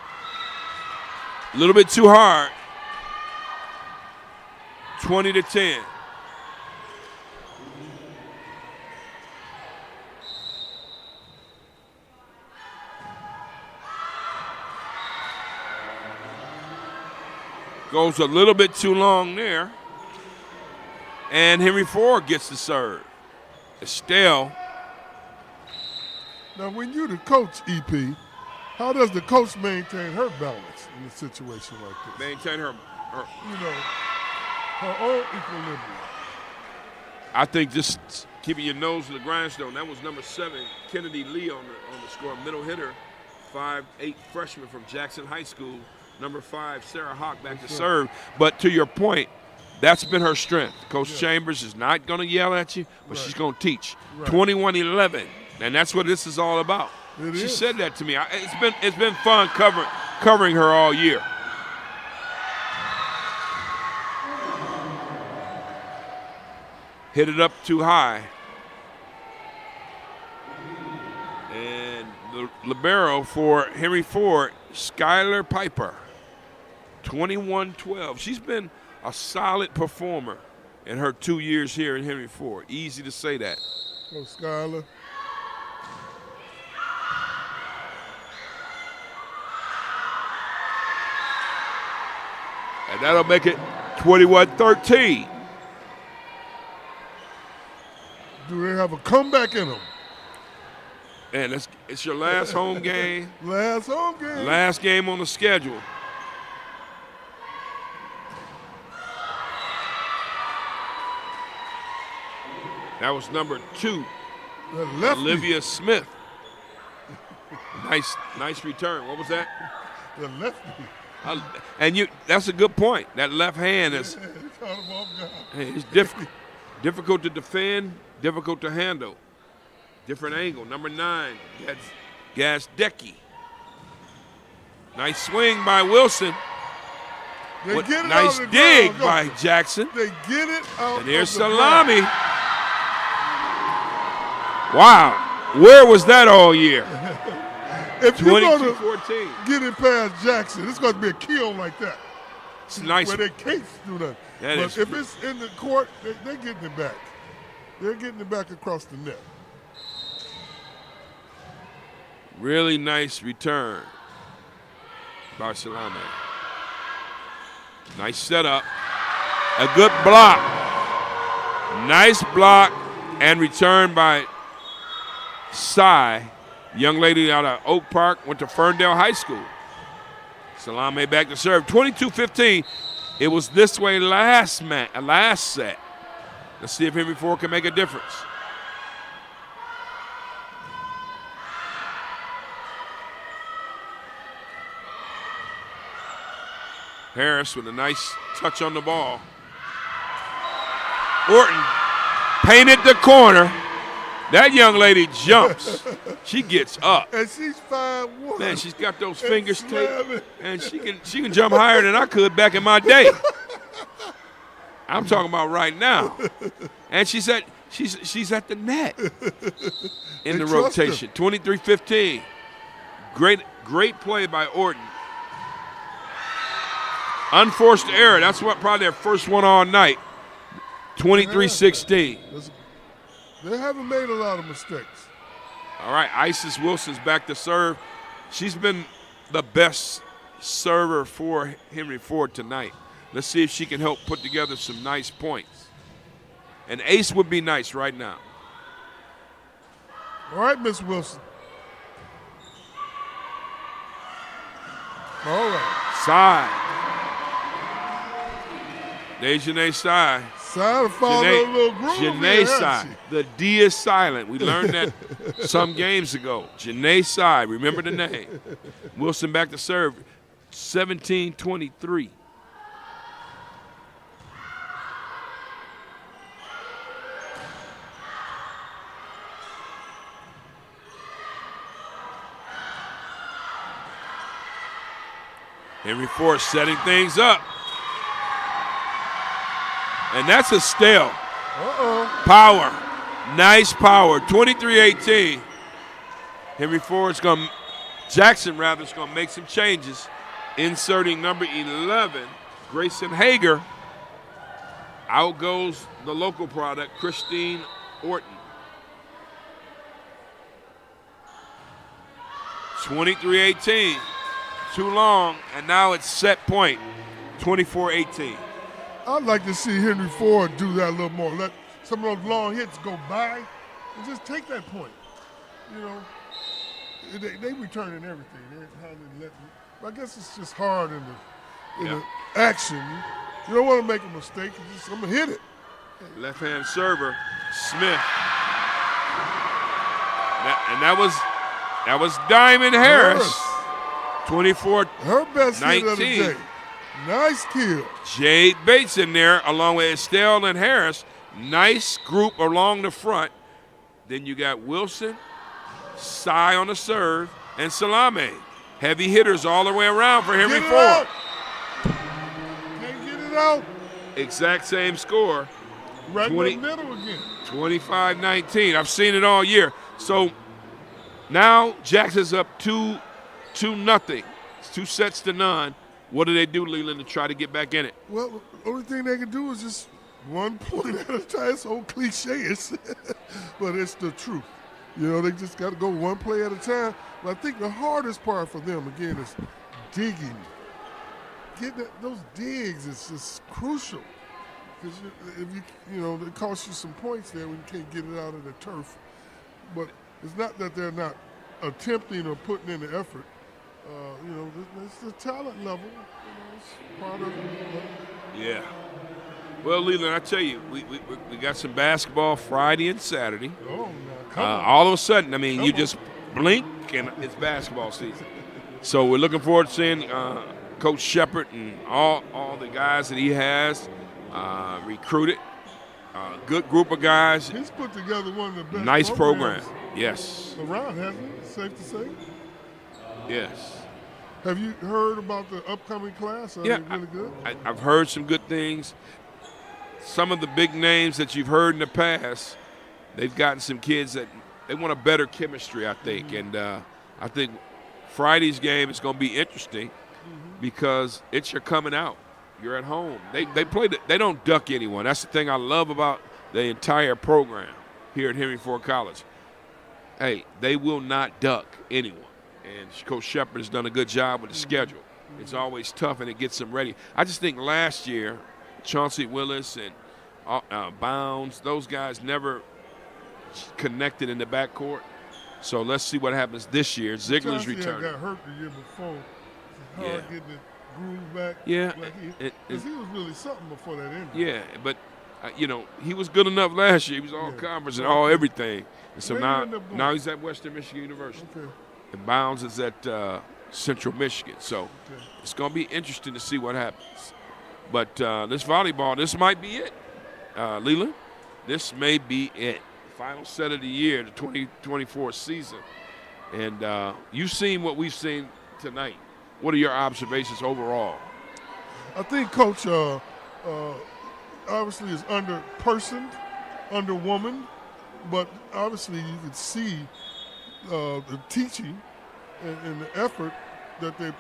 a little bit too hard. 20-10. Goes a little bit too long there. And Henry Ford gets the serve. Estelle Now, when you're the coach, EP, how does the coach maintain her balance in a situation like this? Maintain her Her own equilibrium. I think just keeping your nose to the grindstone. That was number 7, Kennedy Lee on the score, middle hitter, 5'8" freshman from Jackson High School. Number 5, Sarah Hawk back to serve. But to your point, that's been her strength. Coach Chambers is not going to yell at you, but she's going to teach. 21-11, and that's what this is all about. She said that to me. It's been fun covering her all year. Hit it up too high. And the libero for Henry Ford, Skylar Piper, 21-12. She's been a solid performer in her 2 years here in Henry Ford. Easy to say that. Oh, Skylar. And that'll make it 21-13. Do they have a comeback in them? And it's your last home game. Last home game. Last game on the schedule. That was number 2, Olivia Smith. Nice return. What was that? The lefty. And that's a good point. That left hand is it's difficult to defend, difficult to handle. Different angle. Number 9, Gazdecki. Nice swing by Wilson. Nice dig by Jackson. They get it out. And there's Salami. Wow. Where was that all year? If you're going to get it past Jackson, it's going to be a kill like that. It's nice. Where they can't do that. But if it's in the court, they're getting it back. They're getting it back across the net. Really nice return by Salami. Nice setup. A good block. Nice block and return by Sy. Young lady out of Oak Park, went to Ferndale High School. Salame back to serve. 22-15. It was this way last set. Let's see if Henry Ford can make a difference. Harris with a nice touch on the ball. Orton painted the corner. That young lady jumps. She gets up. And she's 5'1". Man, she's got those fingers taped. And she can jump higher than I could back in my day. I'm talking about right now. And she's at the net in the rotation. 23-15. Great play by Orton. Unforced error. That's probably their first one all night. 23-16. They haven't made a lot of mistakes. All right, Isis Wilson's back to serve. She's been the best server for Henry Ford tonight. Let's see if she can help put together some nice points. An ace would be nice right now. All right, Miss Wilson. All right. Side. Dejanay Sy. Sy found a little groove. Janae Sy. The D is silent. We learned that some games ago. Janae Sy. Remember the name. Wilson back to serve. 17-23. Henry Ford setting things up. And that's a steal. Power. Nice power. 23-18. Jackson is going to make some changes. Inserting number 11, Grayson Hager. Out goes the local product, Christine Orton. 23-18. Too long, and now it's set point. 24-18. I'd like to see Henry Ford do that a little more. Let some of those long hits go by and just take that point. You know, They returning everything. I guess it's just hard in the action. You don't want to make a mistake. I'm going to hit it. Left-hand server, Smith. And that was Diamond Harris. 24-19. Her best hit of the day. Nice kill. Jade Bates in there along with Estelle and Harris. Nice group along the front. Then you got Wilson, Sy on the serve, and Salame. Heavy hitters all the way around for Henry Ford. Can't get it out. Exact same score. Right in the middle again. 25-19. I've seen it all year. So now Jackson's up 2-0. It's 2 sets to none. What do they do, Leland, to try to get back in it? Well, the only thing they can do is just 1 point at a time. It's so cliche, but it's the truth. You know, they just got to go 1 play at a time. But I think the hardest part for them, again, is digging. Getting those digs is just crucial. Because if it costs you some points there when you can't get it out of the turf. But it's not that they're not attempting or putting in the effort. It's the talent level. It's part of it. Yeah. Well, Leland, I tell you, we got some basketball Friday and Saturday. Oh, no, come on. All of a sudden, you just blink and it's basketball season. So we're looking forward to seeing Coach Shepard and all the guys that he has recruited. Good group of guys. He's put together one of the best. Nice program. Yes. Around, hasn't he? Safe to say. Yes. Have you heard about the upcoming class? Are they really good? I've heard some good things. Some of the big names that you've heard in the past, they've gotten some kids that they want a better chemistry, I think. Mm-hmm. And I think Friday's game is going to be interesting because it's your coming out. You're at home. They don't duck anyone. That's the thing I love about the entire program here at Henry Ford College. Hey, they will not duck anyone. And Coach Shepard has done a good job with the schedule. It's always tough, and it gets them ready. I just think last year, Chauncey Willis and Bounds, those guys never connected in the backcourt. So let's see what happens this year. Ziegler's returning. Got hurt the year before. It's hard getting the groove back. Yeah. Because he was really something before that injury. Yeah, but, he was good enough last year. He was all conference and all everything. And so now he's at Western Michigan University. Okay. And Bounds is at Central Michigan. So it's going to be interesting to see what happens. But this volleyball, this might be it. Leland, this may be it. Final set of the year, the 2024 season. And you've seen what we've seen tonight. What are your observations overall? I think Coach obviously is under-personed, under-woman, but obviously you can see the teaching and the effort that they're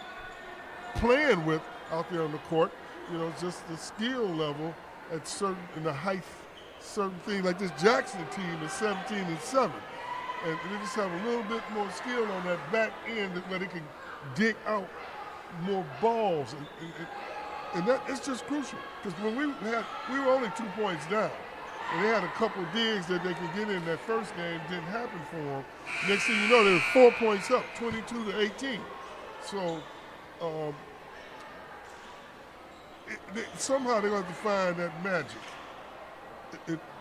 playing with out there on the court. Just the skill level at in the height, certain things like this Jackson team is 17-7, and they just have a little bit more skill on that back end where they can dig out more balls, and that it's just crucial because when we were only 2 points down. And they had a couple digs that they could get in that first game. Didn't happen for them. Next thing you know, they were 4 points up, 22-18. So somehow they're going to have to find that magic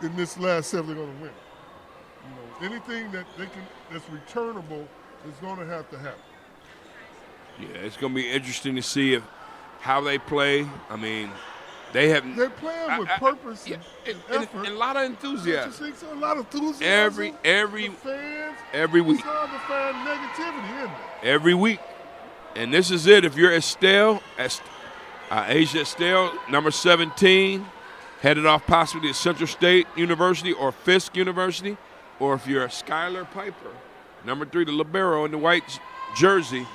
in this last set. They're going to win. Anything that that's returnable is going to have to happen. Yeah, it's going to be interesting to see how they play. They're playing with purpose and effort. And a lot of enthusiasm. A lot of enthusiasm. Every fans, every week. It's hard to find negativity in there. Every week. And this is it. If you're Estelle, Asia Estelle, number 17, headed off possibly to Central State University or Fisk University, or if you're Skylar Piper, number 3, the libero in the white jersey,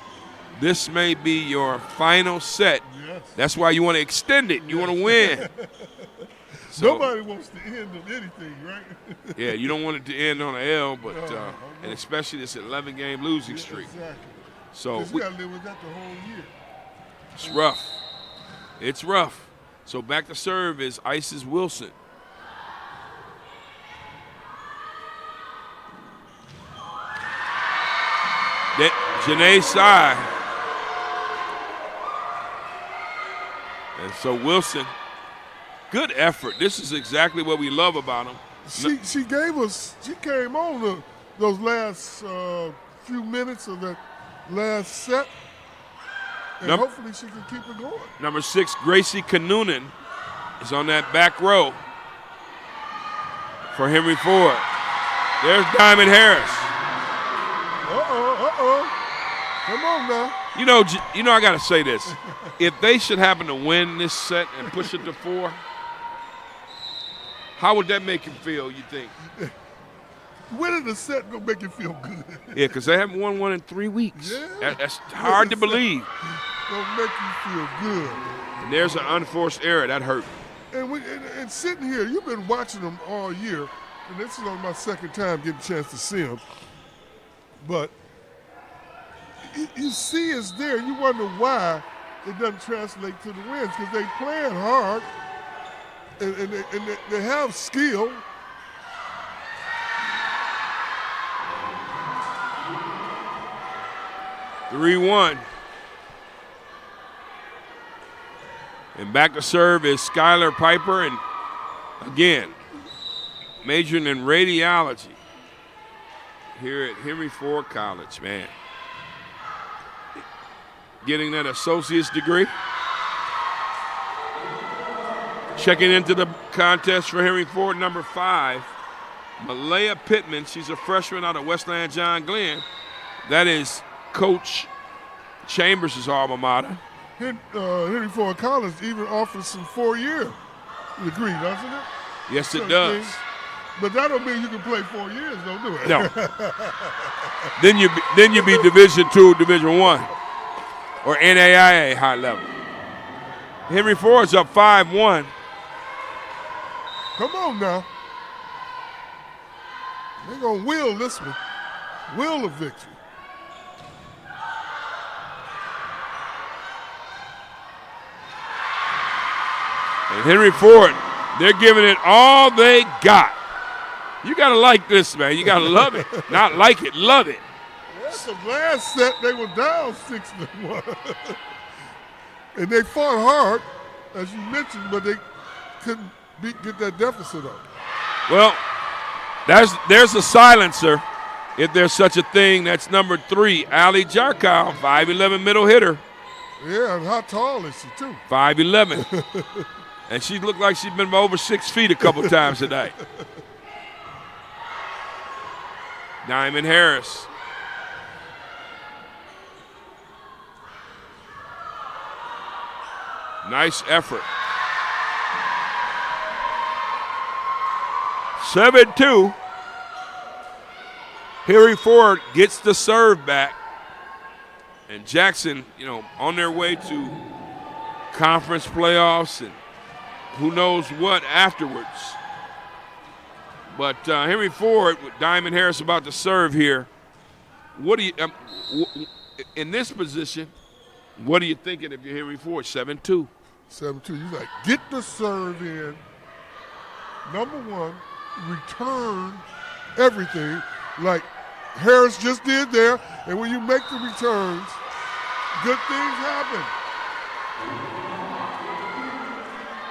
this may be your final set. Yes. That's why you want to extend it. You want to win. So, nobody wants to end on anything, right? Yeah, you don't want it to end on an L, but and especially this 11-game losing streak. Exactly. So we got to live with that the whole year. It's rough. It's rough. So back to serve is Isis Wilson. Janae Sai. And so Wilson, good effort. This is exactly what we love about him. She came on those last few minutes of that last set, and hopefully she can keep it going. Number 6, Gracie Kanunen is on that back row for Henry Ford. There's Diamond Harris. Come on now. You know, I got to say this. If they should happen to win this set and push it to 4, how would that make you feel, you think? Winning the set gonna make you feel good. Yeah, because they haven't won one in 3 weeks. Yeah. That's hard to believe. Gonna make you feel good. And there's an unforced error. That hurt. And sitting here, you've been watching them all year, and this is on my second time getting a chance to see them. But you see it's there. You wonder why it doesn't translate to the wins, because they playing hard, and they have skill. (3-1). And back to serve is Skylar Piper, and again, majoring in radiology here at Henry Ford College, man. Getting that associate's degree. Checking into the contest for Henry Ford, number 5, Malaya Pittman. She's a freshman out of Westland John Glenn. That is Coach Chambers' alma mater. Henry Ford College even offers some 4-year degree, doesn't it? Yes, it does. Things. But that don't mean you can play 4 years, don't do it. No. then you be Division II, Division I, or NAIA high level. Henry Ford's up 5-1. Come on now. They're gonna will this one. Will a victory. And Henry Ford, they're giving it all they got. You got to like this, man. You got to love it. Not like it, love it. That's the last set they were down 6-1. And they fought hard, as you mentioned, but they couldn't get that deficit up. Well, there's a silencer, if there's such a thing. That's number 3, Ali Jarkow, 5'11" middle hitter. Yeah, and how tall is she, too? 5'11". And she looked like she'd been over 6 feet a couple times today. Diamond Harris. Nice effort. 7-2. Henry Ford gets the serve back. And Jackson, on their way to conference playoffs and who knows what afterwards. But Henry Ford with Diamond Harris about to serve here. What do you in this position? What are you thinking if you're Henry Ford? 7-2. 7-2. You like get the serve in. Number 1, return everything like Harris just did there. And when you make the returns, good things happen.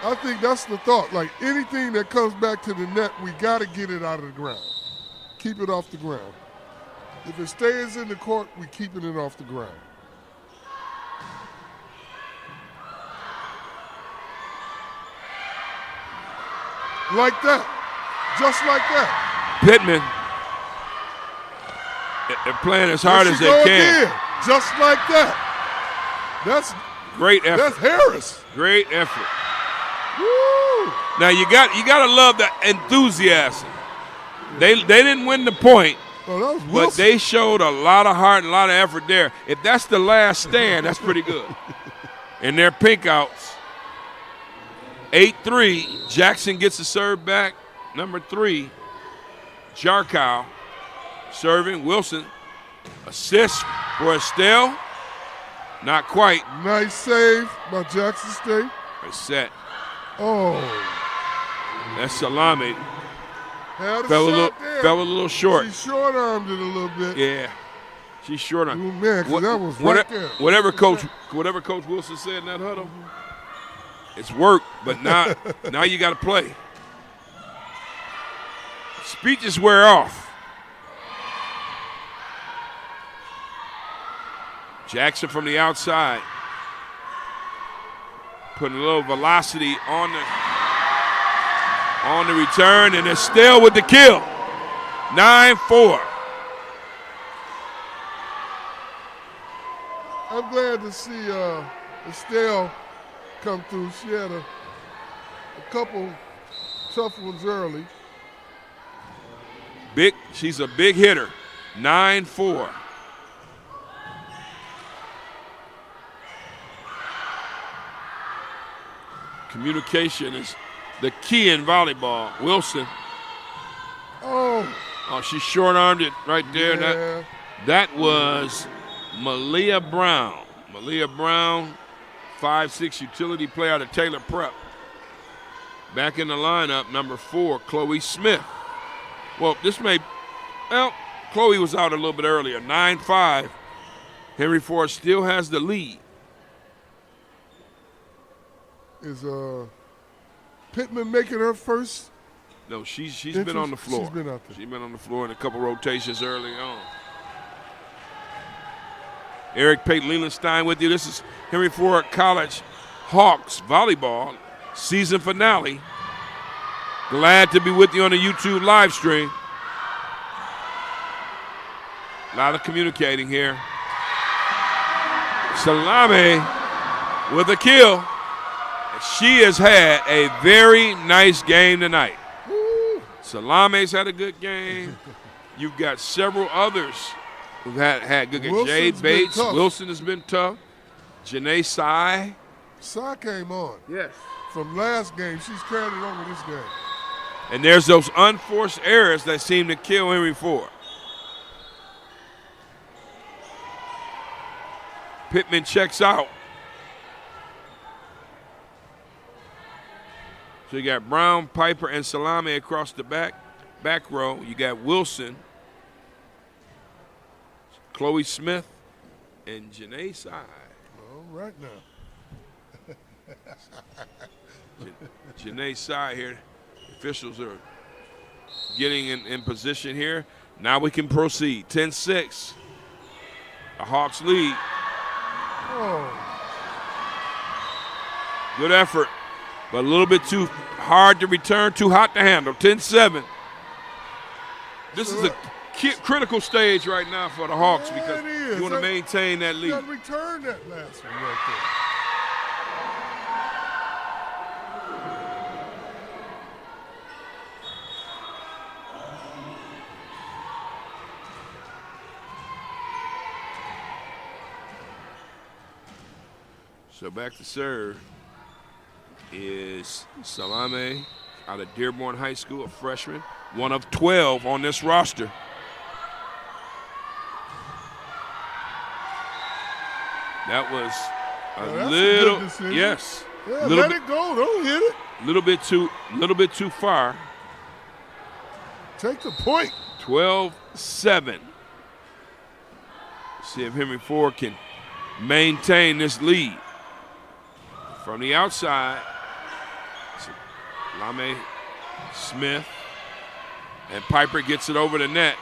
I think that's the thought. Like anything that comes back to the net, we got to get it out of the ground. Keep it off the ground. If it stays in the court, we keeping it off the ground. Like that. Just like that. Pittman. They're playing as hard as they can. Again. Just like that. That's great effort. That's Harris. Great effort. Woo! Now you got to love the enthusiasm. They didn't win the point, but they showed a lot of heart and a lot of effort there. If that's the last stand, that's pretty good. And their pink outs. 8-3. Jackson gets the serve back. Number 3, Jarkow serving. Wilson, assist for Estelle. Not quite. Nice save by Jackson State. It's set. Oh. That's Salami. Had a fell shot there. a little short. She short-armed it a little bit. Yeah. She's short on. Oh, man, 'cause that was right there. Whatever Coach Wilson said in that huddle, it's work. But now you got to play. Speeches wear off. Jackson from the outside, putting a little velocity on the return, and Estelle with the kill. 9-4. I'm glad to see Estelle come through. She had a couple tough ones early. She's a big hitter. 9-4. Communication is the key in volleyball. Wilson. Oh, she short-armed it right there. yeah. That was Malia Brown. Malia Brown, 5'6" utility player out of Taylor Prep. Back in the lineup, number 4, Chloe Smith. Well, Chloe was out a little bit earlier. 9-5. Henry Ford still has the lead. Is Pittman making her first? No, she's been on the floor. She's been out there. She's been on the floor in a couple rotations early on. Eric Pate Lelandstein with you. This is Henry Ford College Hawks volleyball season finale. Glad to be with you on the YouTube live stream. A lot of communicating here. Salame with a kill. She has had a very nice game tonight. Woo. Salame's had a good game. You've got several others who've had good games. Jade Bates, Wilson has been tough. Janae Sai. Sai came on. Yes. From last game, she's carried it over this game. And there's those unforced errors that seem to kill Henry Ford. Pittman checks out. So you got Brown, Piper, and Salame across the back row. You got Wilson, Chloe Smith, and Janae Sai. All right now. Janae Sai here. Officials are getting in position here. Now we can proceed. 10-6. The Hawks lead. Oh. Good effort, but a little bit too hard to return, too hot to handle. 10-7. This is a critical stage right now for the Hawks because you want to maintain that lead. You got to return that last one right there. So back to serve is Salame out of Dearborn High School, a freshman, one of 12 on this roster. That was a little, good decision. Yes. Yeah, let it go. Don't hit it. Little bit too far. Take the point. 12-7. See if Henry Ford can maintain this lead. From the outside, Lame Smith, and Piper gets it over the net.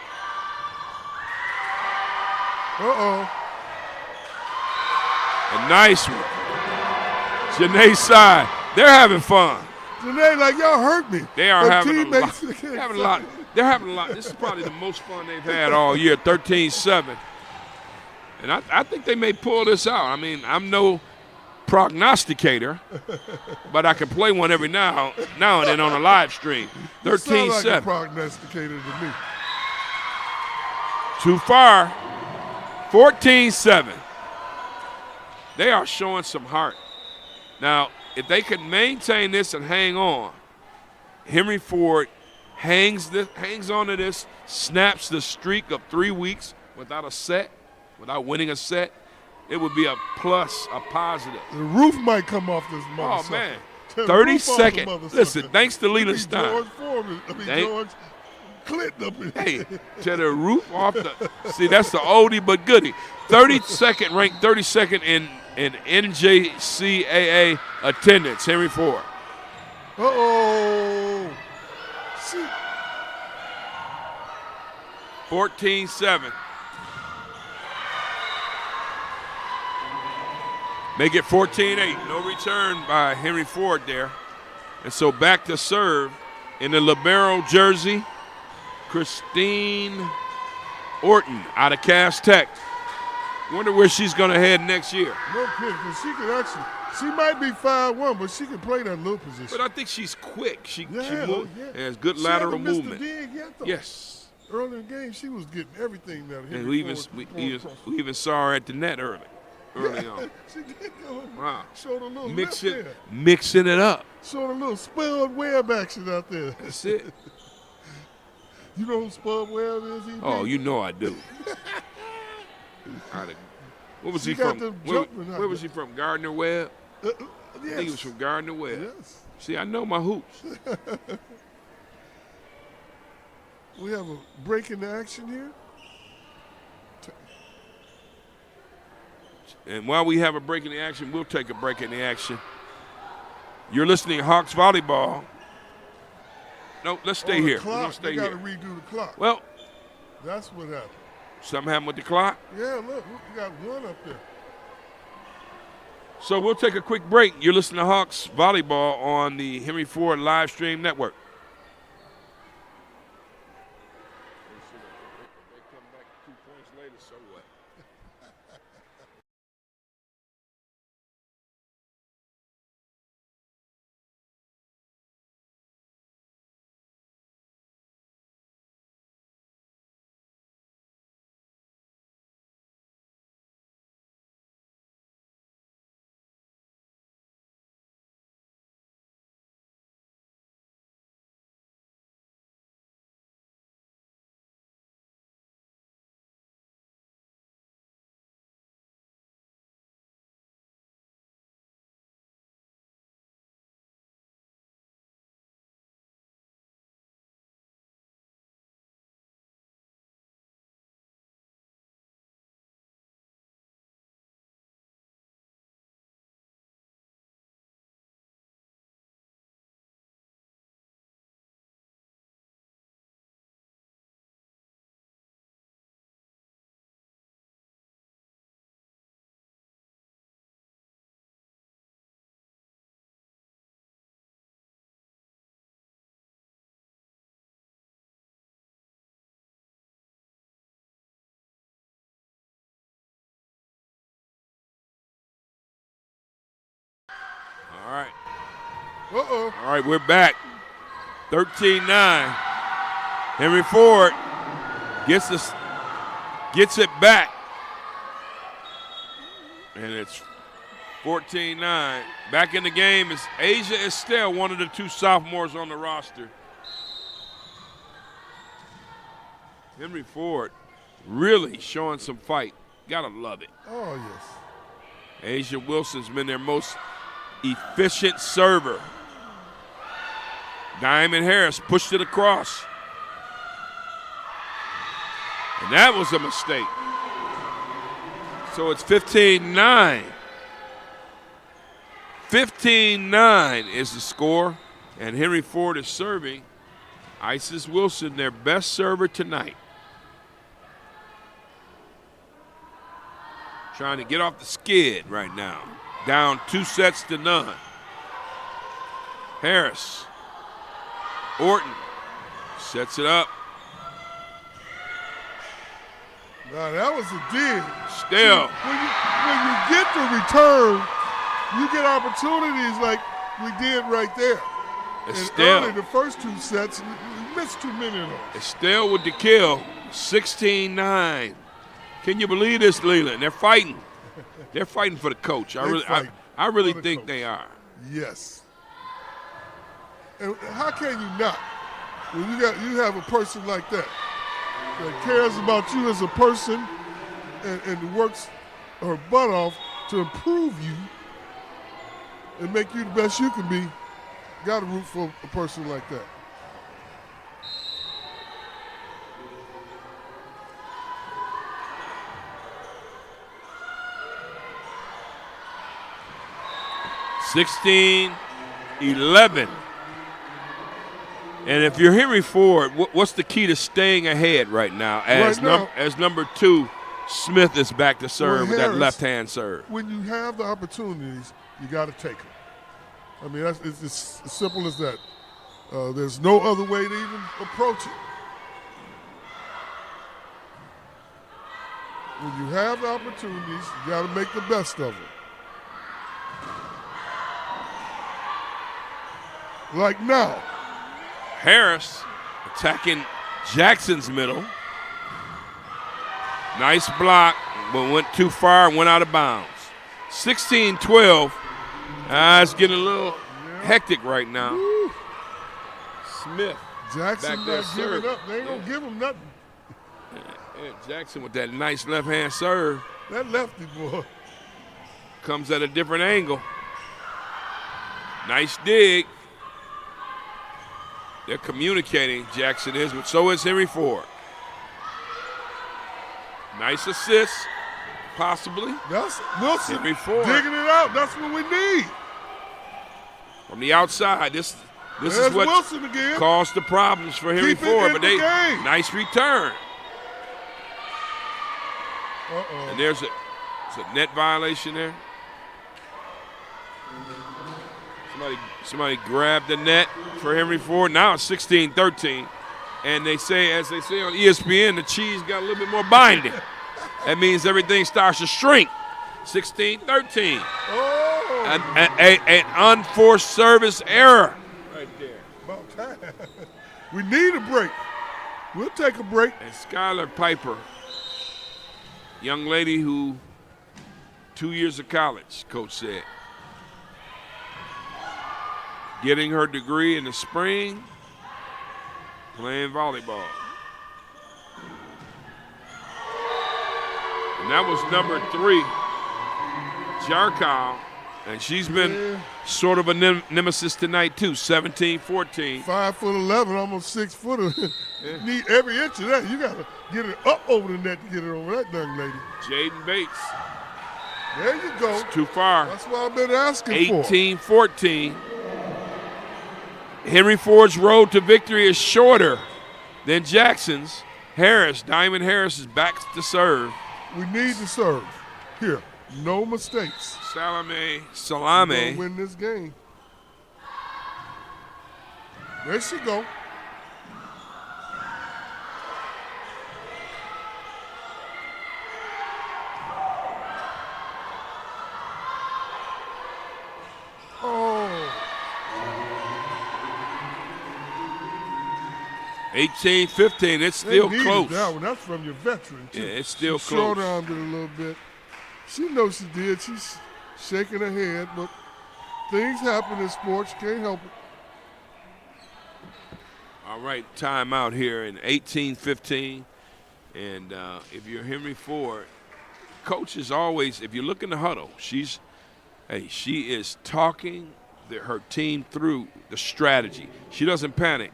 Uh-oh. A nice one. Janae Sai, they're having fun. Janae, like, y'all hurt me. They are having a lot. They're having a lot. This is probably the most fun they've had all year, 13-7. And I think they may pull this out. I mean, I'm no prognosticator, but I can play one every now and then on a live stream. 13-7. Like a prognosticator to me. Too far. 14-7. They are showing some heart. Now, if they could maintain this and hang on, Henry Ford hangs on to this, snaps the streak of 3 weeks without winning a set. It would be a plus, a positive. The roof might come off this motherfucker. Oh, man. 30 seconds. Listen, thanks to Leland Stein. Clinton up in Hey, to the roof off the. See, that's the oldie but goodie. 32nd, ranked 32nd in NJCAA attendance. Henry Ford. Uh-oh. See. 14-7. Make it 14-8. No return by Henry Ford there. And so back to serve in the libero jersey, Christine Orton out of Cass Tech. Wonder where she's going to head next year. No kidding, because she might be 5'1", but she can play that little position. But I think she's quick. She yeah. has good lateral movement. She hasn't missed a dig yet, though. Yes. Early in the game, she was getting everything that And we even saw her at the net early on. She did go. Wow. Showed a little Mixing it up. Showed a little Spud Webb action out there. That's it. You know who Spud Webb is? Oh, you know I do. What was he from? Where was he from? Gardner Webb? Yes. I think he was from Gardner Webb. Yes. See, I know my hoops. We have a break in the action here. And while we have a break in the action, we'll take a break in the action. You're listening to Hawks Volleyball. No, let's stay here. We're going to stay here. here. Got to redo the clock. Well, that's what happened. Something happened with the clock? Yeah, look, we got one up there. So we'll take a quick break. You're listening to Hawks Volleyball on the Henry Ford Live Stream Network. They come back 2 points later, so what? All right. Uh-oh. All right, we're back. 13-9. Henry Ford gets it back. And it's 14-9. Back in the game is Asia Estelle, one of the two sophomores on the roster. Henry Ford really showing some fight. Gotta love it. Oh, yes. Asia Wilson's been their most efficient server. Diamond Harris pushed it across. And that was a mistake. So it's 15-9. 15-9 is the score. And Henry Ford is serving Isis Wilson, their best server tonight. Trying to get off the skid right now. Down 2-0. Harris. Orton sets it up. Now, that was a dig. Still. When you get the return, you get opportunities like we did right there. Estelle. Early, the first two sets, we missed too many of those. Estelle with the kill. 16-9. Can you believe this, Leland? They're fighting. They're fighting for the coach. I really think they are. Yes. And how can you not? When you have a person like that cares about you as a person and works her butt off to improve you and make you the best you can be, got to root for a person like that. 16-11. And if you're Henry Ford, what's the key to staying ahead right now? As number 2, Smith is back to serve with that left-hand serve. When you have the opportunities, you got to take them. I mean, it's as simple as that. There's no other way to even approach it. When you have the opportunities, you got to make the best of them. Like now. Harris attacking Jackson's middle. Nice block, but went too far and went out of bounds. 16-12. It's getting a little hectic right now. Woo. Smith. Jackson back there not giving up. They ain't going to give him nothing. Yeah, Jackson with that nice left-hand serve. That lefty boy. Comes at a different angle. Nice dig. They're communicating, Jackson is, but so is Henry Ford. Nice assist, possibly. That's Wilson Henry Ford digging it out. That's what we need. From the outside, this is what Wilson again. Caused the problems for Henry Ford. But nice return. And there's a net violation there. Somebody grabbed the net for Henry Ford. Now it's 16-13. And they say, as they say on ESPN, the cheese got a little bit more binding. That means everything starts to shrink. 16-13. Oh. An unforced service error right there. About time. We need a break. We'll take a break. And Skylar Piper, young lady who 2 years of college, coach said. Getting her degree in the spring, playing volleyball. And that was number 3, Jarkow. And she's been sort of a nemesis tonight, too, 17-14. 5'11", almost 6 footer. Need every inch of that. You got to get it up over the net to get it over that young lady. Jaden Bates. There you go. It's too far. That's what I've been asking for. 18-14. Henry Ford's road to victory is shorter than Jackson's. Diamond Harris is back to serve. We need to serve. Here, no mistakes. Salame. We're gonna win this game. There she go. Oh. 18-15, it's still close. That one. That's from your veteran, too. Yeah, it's still she close. Short armed it a little bit. She knows she did. She's shaking her head, but things happen in sports. Can't help it. All right, timeout here in 18-15. And if you're Henry Ford, coach is always, if you look in the huddle, she is talking her team through the strategy. She doesn't panic.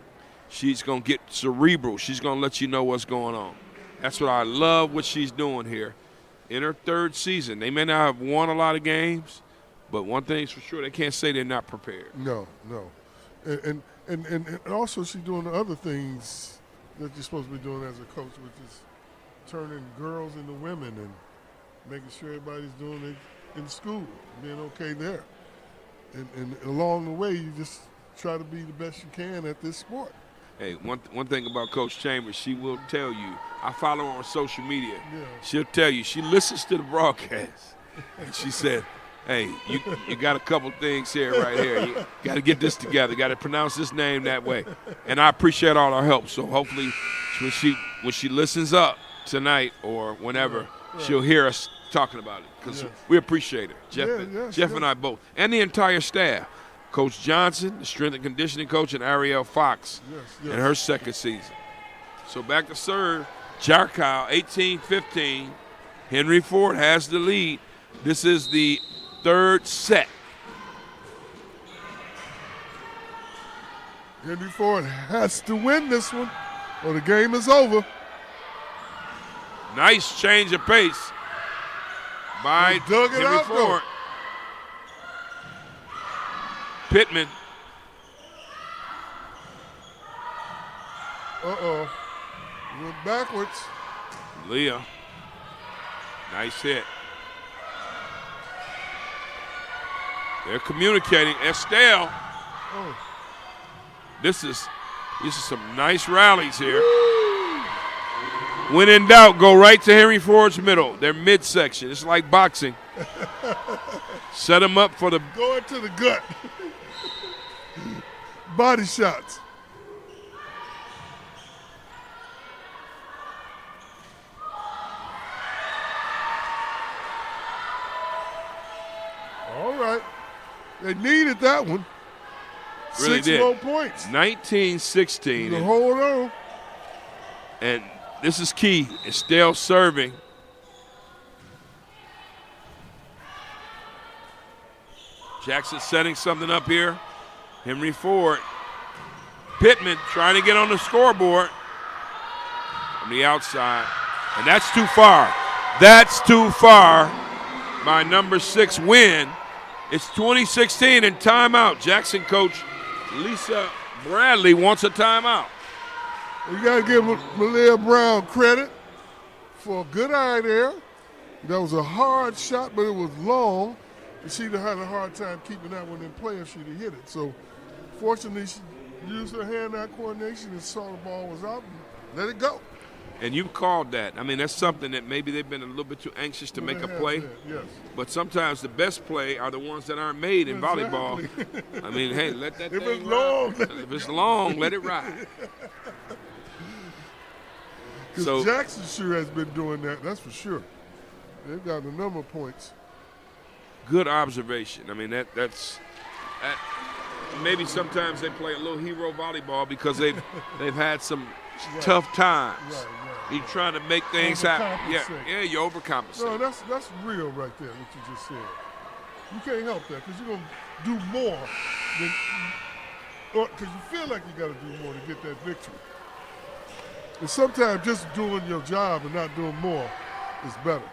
She's going to get cerebral. She's going to let you know what's going on. That's what I love what she's doing here. In her 3rd season, they may not have won a lot of games, but one thing's for sure, they can't say they're not prepared. No. And also she's doing the other things that you're supposed to be doing as a coach, which is turning girls into women and making sure everybody's doing it in school, being okay there. And along the way, you just try to be the best you can at this sport. Hey, one thing about Coach Chambers, she will tell you. I follow her on social media. Yeah. She'll tell you. She listens to the broadcast. And she said, hey, you got a couple things here right here. You got to get this together. Got to pronounce this name that way. And I appreciate all her help. So hopefully when she listens up tonight or whenever, she'll hear us talking about it because we appreciate her. Jeff and I both. And the entire staff. Coach Johnson, the strength and conditioning coach, and Ariel Fox in her 2nd season. So back to serve. Jarkow, 18-15. Henry Ford has the lead. This is the 3rd set. Henry Ford has to win this one or the game is over. Nice change of pace by Henry Ford. Pittman. Uh-oh. Went backwards. Leah. Nice hit. They're communicating. Estelle. Oh. This is some nice rallies here. When in doubt, go right to Henry Ford's middle. Their midsection. It's like boxing. Set them up for the going to the gut. Body shots. All right. They needed that one. Really 6 did. more points. 19-16. You hold on. And this is key. Estelle serving. Jackson setting something up here. Henry Ford. Pittman trying to get on the scoreboard from the outside. And that's too far. That's too far. My number 6 win. It's 2016 and timeout. Jackson coach Lisa Bradley wants a timeout. You got to give Malia Brown credit for a good eye there. That was a hard shot, but it was long. And she'd have had a hard time keeping that one in play if she'd have hit it. So, fortunately, she used her hand-eye coordination and saw the ball was out and let it go. And you called that. I mean, that's something that maybe they've been a little bit too anxious to make a play. Yes. But sometimes the best play are the ones that aren't made in volleyball. I mean, hey, let that if thing it's long, ride. If it's long, let it ride. Because Jackson sure has been doing that, that's for sure. They've got a number of points. Good observation. I mean, that's maybe sometimes they play a little hero volleyball because they've had some tough times. Right. You're trying to make things happen. Yeah, you overcompensate. No, that's real right there, what you just said. You can't help that because you're going to do more than, because you feel like you got to do more to get that victory. And sometimes just doing your job and not doing more is better.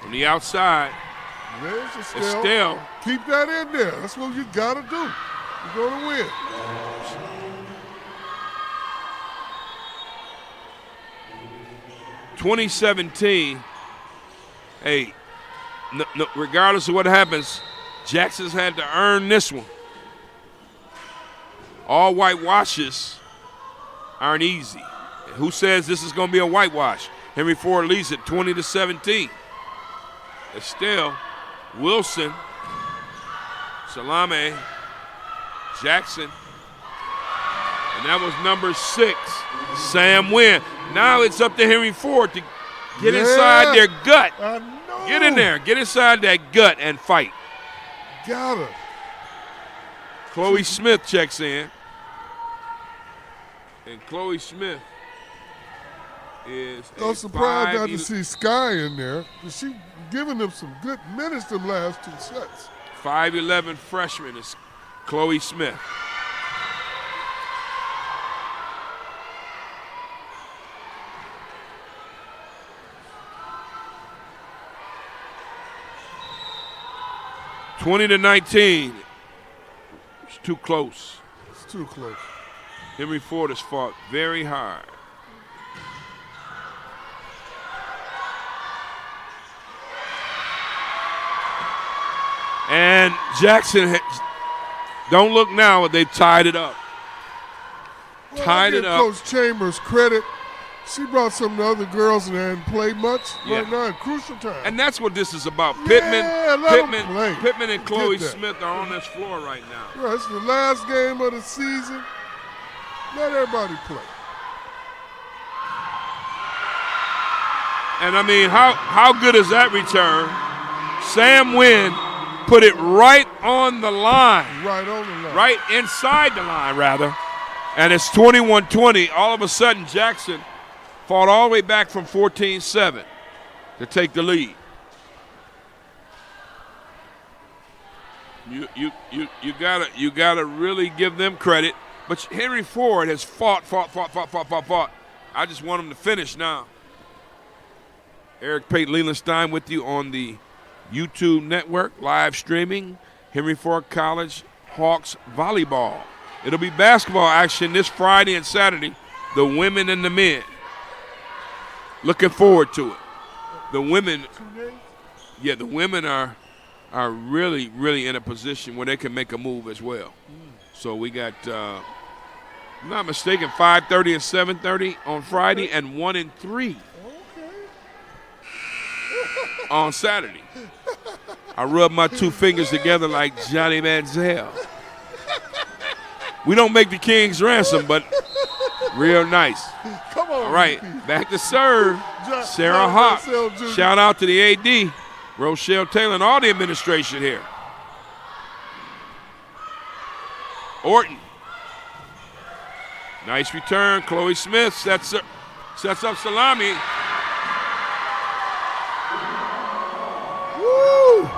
On the outside, there's Estelle. Keep that in there. That's what you got to do. You're going to win. (2017). Hey, no, regardless of what happens, Jackson's had to earn this one. All whitewashes aren't easy. Who says this is going to be a whitewash? Henry Ford leads it 20-17. Estelle, Wilson, Salame, Jackson, and that was number 6, Sam Wynn. Now it's up to Henry Ford to get inside their gut. I know. Get in there, get inside that gut and fight. Got her. Chloe Smith checks in. And Chloe Smith is I'm surprised not to see Sky in there. She giving them some good minutes them last 2 sets. 5'11" freshman is Chloe Smith. (20-19). It's too close. It's too close. Henry Ford has fought very hard. And Jackson, don't look now, they've tied it up. Well, tied it up. Coach Chambers credit. She brought some of the other girls and hadn't played much right now in crucial time. And that's what this is about. Pittman Pittman and Chloe Smith are on this floor right now. Right, it's the last game of the season. Let everybody play. And I mean, how good is that return? Sam Wynn put it right on the line. Right on the line. Right inside the line, rather. And it's 21-20. All of a sudden, Jackson fought all the way back from 14-7 to take the lead. You gotta really give them credit. But Henry Ford has fought. I just want him to finish now. Eric Pate Lelandstein with you on the YouTube network, live streaming Henry Ford College Hawks volleyball. It'll be basketball action this Friday and Saturday, the women and the men. Looking forward to it. The women, yeah, the women are really, really in a position where they can make a move as well. So we got, if I'm not mistaken, 5:30 and 7:30 on Friday and 1 and 3 on Saturday. I rub my two fingers together like Johnny Manziel. We don't make the King's ransom, but real nice. Come on. All right, back to serve. Sarah Hawk. Shout out to the AD, Rochelle Taylor, and all the administration here. Orton. Nice return. Chloe Smith sets up Salami. Woo!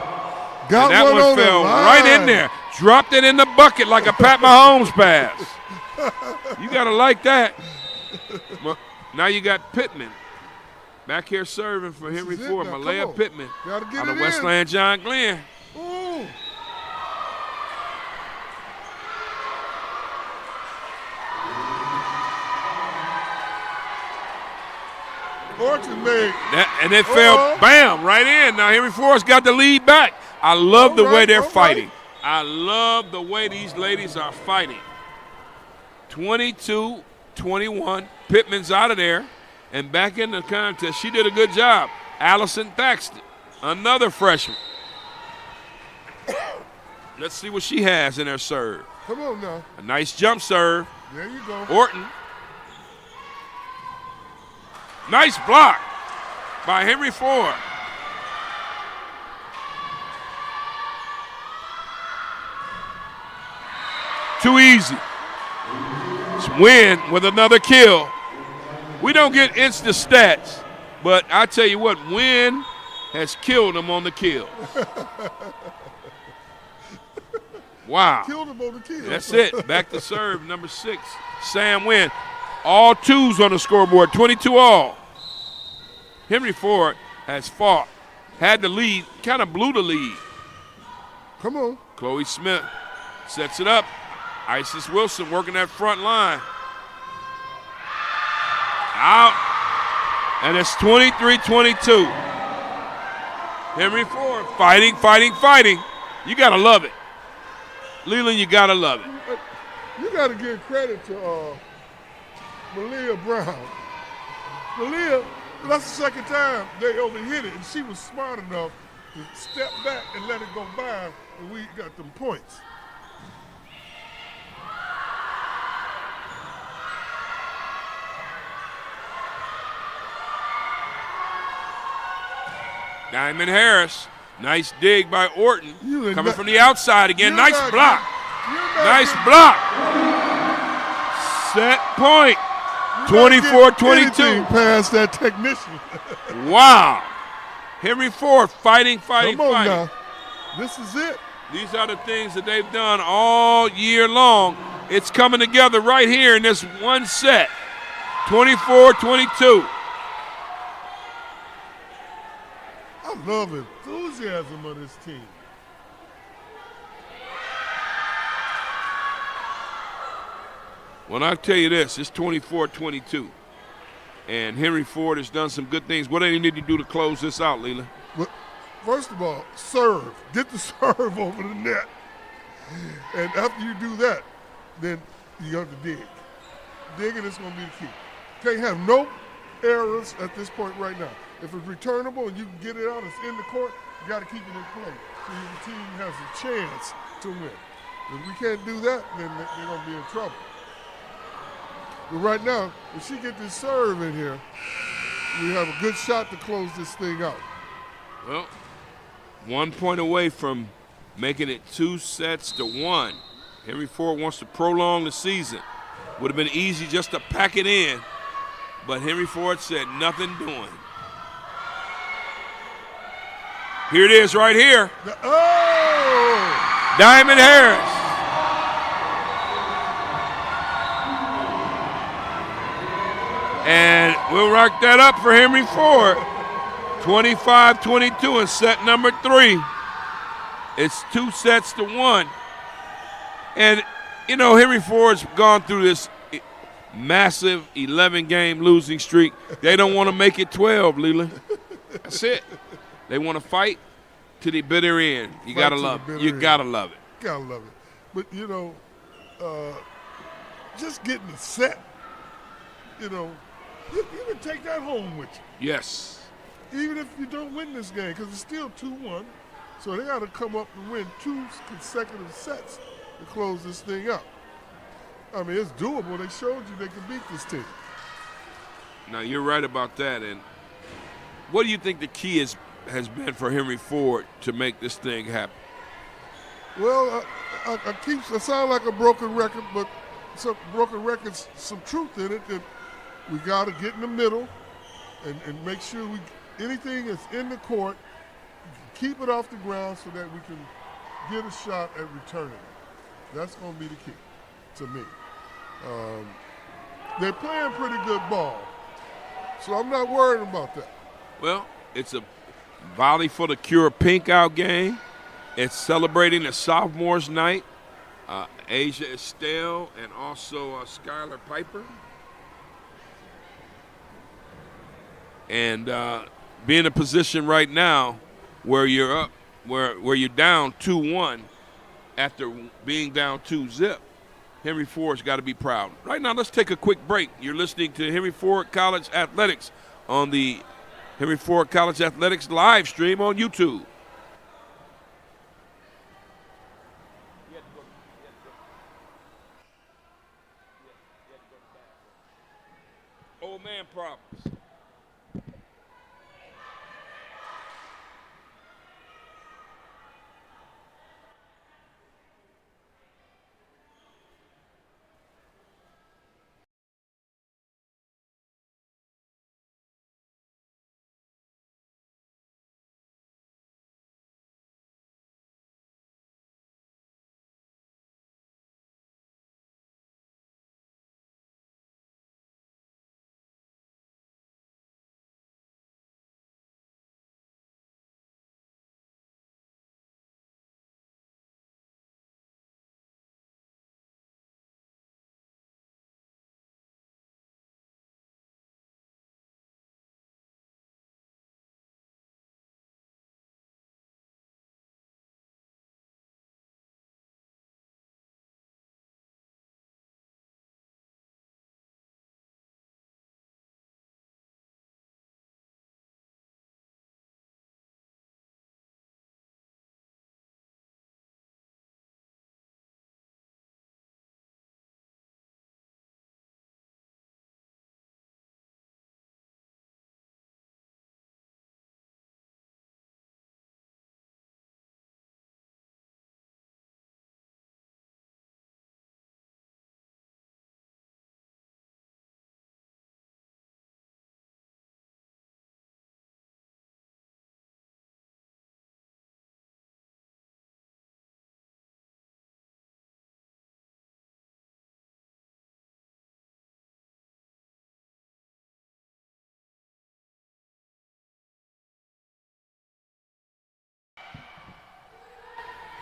Got And that one one on fell the line. right in there. Dropped it in the bucket like a Pat Mahomes pass. You got to like that. Well, now you got Pittman. Back here serving for Henry Ford. Malaya Pittman Gotta get out of it Westland John Glenn. Ooh. Orton made. And it fell, bam, right in. Now Henry Ford's got the lead back. I love the way they're fighting. I love the way these ladies are fighting. 22-21. Pittman's out of there and back in the contest. She did a good job. Allison Thaxton, another freshman. Let's see what she has in her serve. Come on now. A nice jump serve. There you go. Orton. Nice block by Henry Ford. Too easy. Win with another kill. We don't get instant stats, but I tell you what, Win has killed him on the kill. Wow. Killed him on the kill. That's it. Back to serve, number 6, Sam Win. All twos on the scoreboard, 22 all. Henry Ford has fought, had the lead, kind of blew the lead. Come on. Chloe Smith sets it up. Isis Wilson working that front line. Out. And it's 23-22. Henry Ford fighting, fighting, fighting. You got to love it. Leland, you got to love it. You got to give credit to Malia Brown. Malia, that's the second time they overhit it, and she was smart enough to step back and let it go by, and we got them points. Diamond Harris, nice dig by Orton. Coming not, from the outside again. Nice block. Nice getting, block. Set point. 24-22. Past that technician. Wow. Henry Ford fighting, fighting, Come on fighting. now. This is it. These are the things that they've done all year long. It's coming together right here in this one set. 24-22. I love the enthusiasm of this team. When I tell you this, it's 24-22. And Henry Ford has done some good things. What do they need to do to close this out, Leland? Well, first of all, serve. Get the serve over the net. And after you do that, then you have to dig. Digging is going to be the key. Can't have no errors at this point right now. If it's returnable and you can get it out, it's in the court, you got to keep it in play so your team has a chance to win. If we can't do that, then they're going to be in trouble. But right now, if she get this serve in here, we have a good shot to close this thing out. Well, 1 point away from making it 2-1. Henry Ford wants to prolong the season. Would have been easy just to pack it in, but Henry Ford said nothing doing. Here it is right here. Oh! Diamond Harris. And we'll rack that up for Henry Ford. 25-22 in set number 3. It's 2-1. And, you know, Henry Ford's gone through this massive 11-game losing streak. They don't want to make it 12, Leland. That's it. They want to fight to the bitter end. You got to love it. You got to love it. Got to love it. But, you know, just getting the set, you know, you can take that home with you. Yes. Even if you don't win this game, because it's still 2-1. So they got to come up and win 2 consecutive sets to close this thing up. I mean, it's doable. They showed you they can beat this team. Now, you're right about that. And what do you think the key has been for Henry Ford to make this thing happen? Well, I sound like a broken record, but some broken records, some truth in it, that we got to get in the middle and make sure anything that's in the court, keep it off the ground so that we can get a shot at returning it. That's going to be the key to me. They're playing pretty good ball, so I'm not worried about that. Well, it's a Volley for the Cure Pink Out game. It's celebrating the sophomores' night. Asia Estelle and also Skylar Piper. And be in a position right now where you're up, where you're down 2-1 after being down 2-0. Henry Ford's got to be proud. Right now, let's take a quick break. You're listening to Henry Ford College Athletics on the Henry Ford College Athletics live stream on YouTube. Old man problems.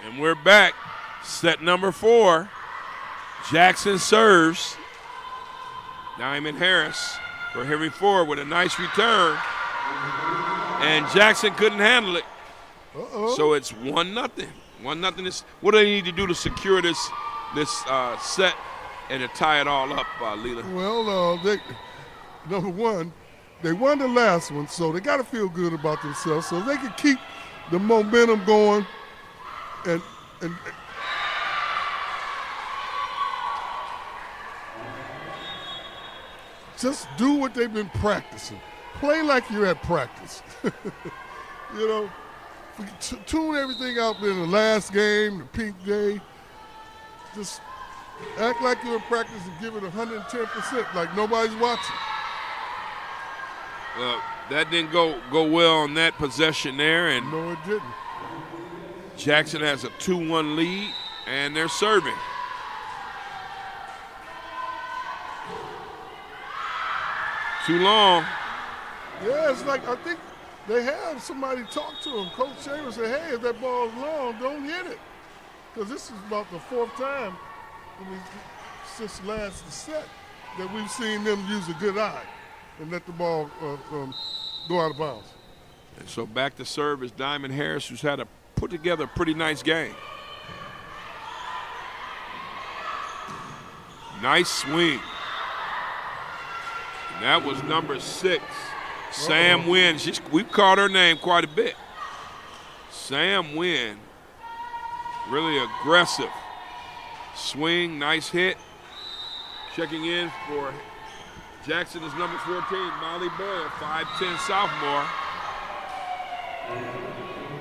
And we're back. Set number 4. Jackson serves. Diamond Harris for Henry Ford with a nice return. And Jackson couldn't handle it. Uh-oh. So it's 1-0. 1-0 is what do they need to do to secure this set and to tie it all up, Leland? Well, number one, they won the last one, so they got to feel good about themselves. So if they can keep the momentum going and just do what they've been practicing. Play like you're at practice. You know, tune everything out in the last game, the pink day. Just act like you're in practice and give it 110%, like nobody's watching. Well, that didn't go well on that possession there, and No, it didn't. Jackson has a 2-1 lead, and they're serving. Too long. Yeah, it's like I think they have somebody talk to him. Coach Chambers said, hey, if that ball's long, don't hit it. Because this is about the fourth time since last set that we've seen them use a good eye and let the ball go out of bounds. And so back to serve is Diamond Harris, who's had to put together a pretty nice game. Nice swing. And that was number 6, Sam Wynn. We've called her name quite a bit. Sam Wynn, really aggressive. Swing, nice hit. Checking in for Jackson is number 14, Molly Boyle, 5'10" sophomore.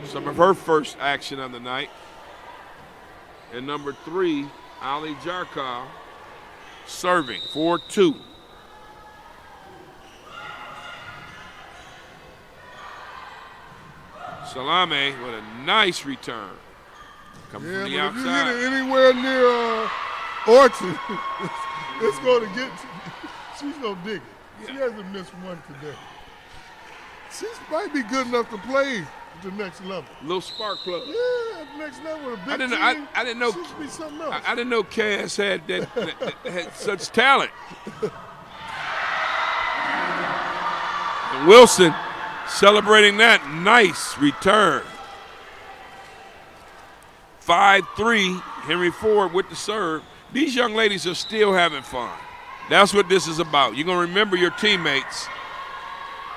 Some of her first action on the night. And number 3, Ali Jarkov, serving, 4-2. Salame with a nice return. Coming from the outside. If you hit it anywhere near Orton, it's going to get, she's going to dig it. Yeah. She hasn't missed one today. She might be good enough to play at the next level. Little spark plug. Yeah, at the next level. A big I didn't know. She should be something else. I didn't know Cass had had such talent. And Wilson celebrating that nice return. 5-3, Henry Ford with the serve. These young ladies are still having fun. That's what this is about. You're going to remember your teammates.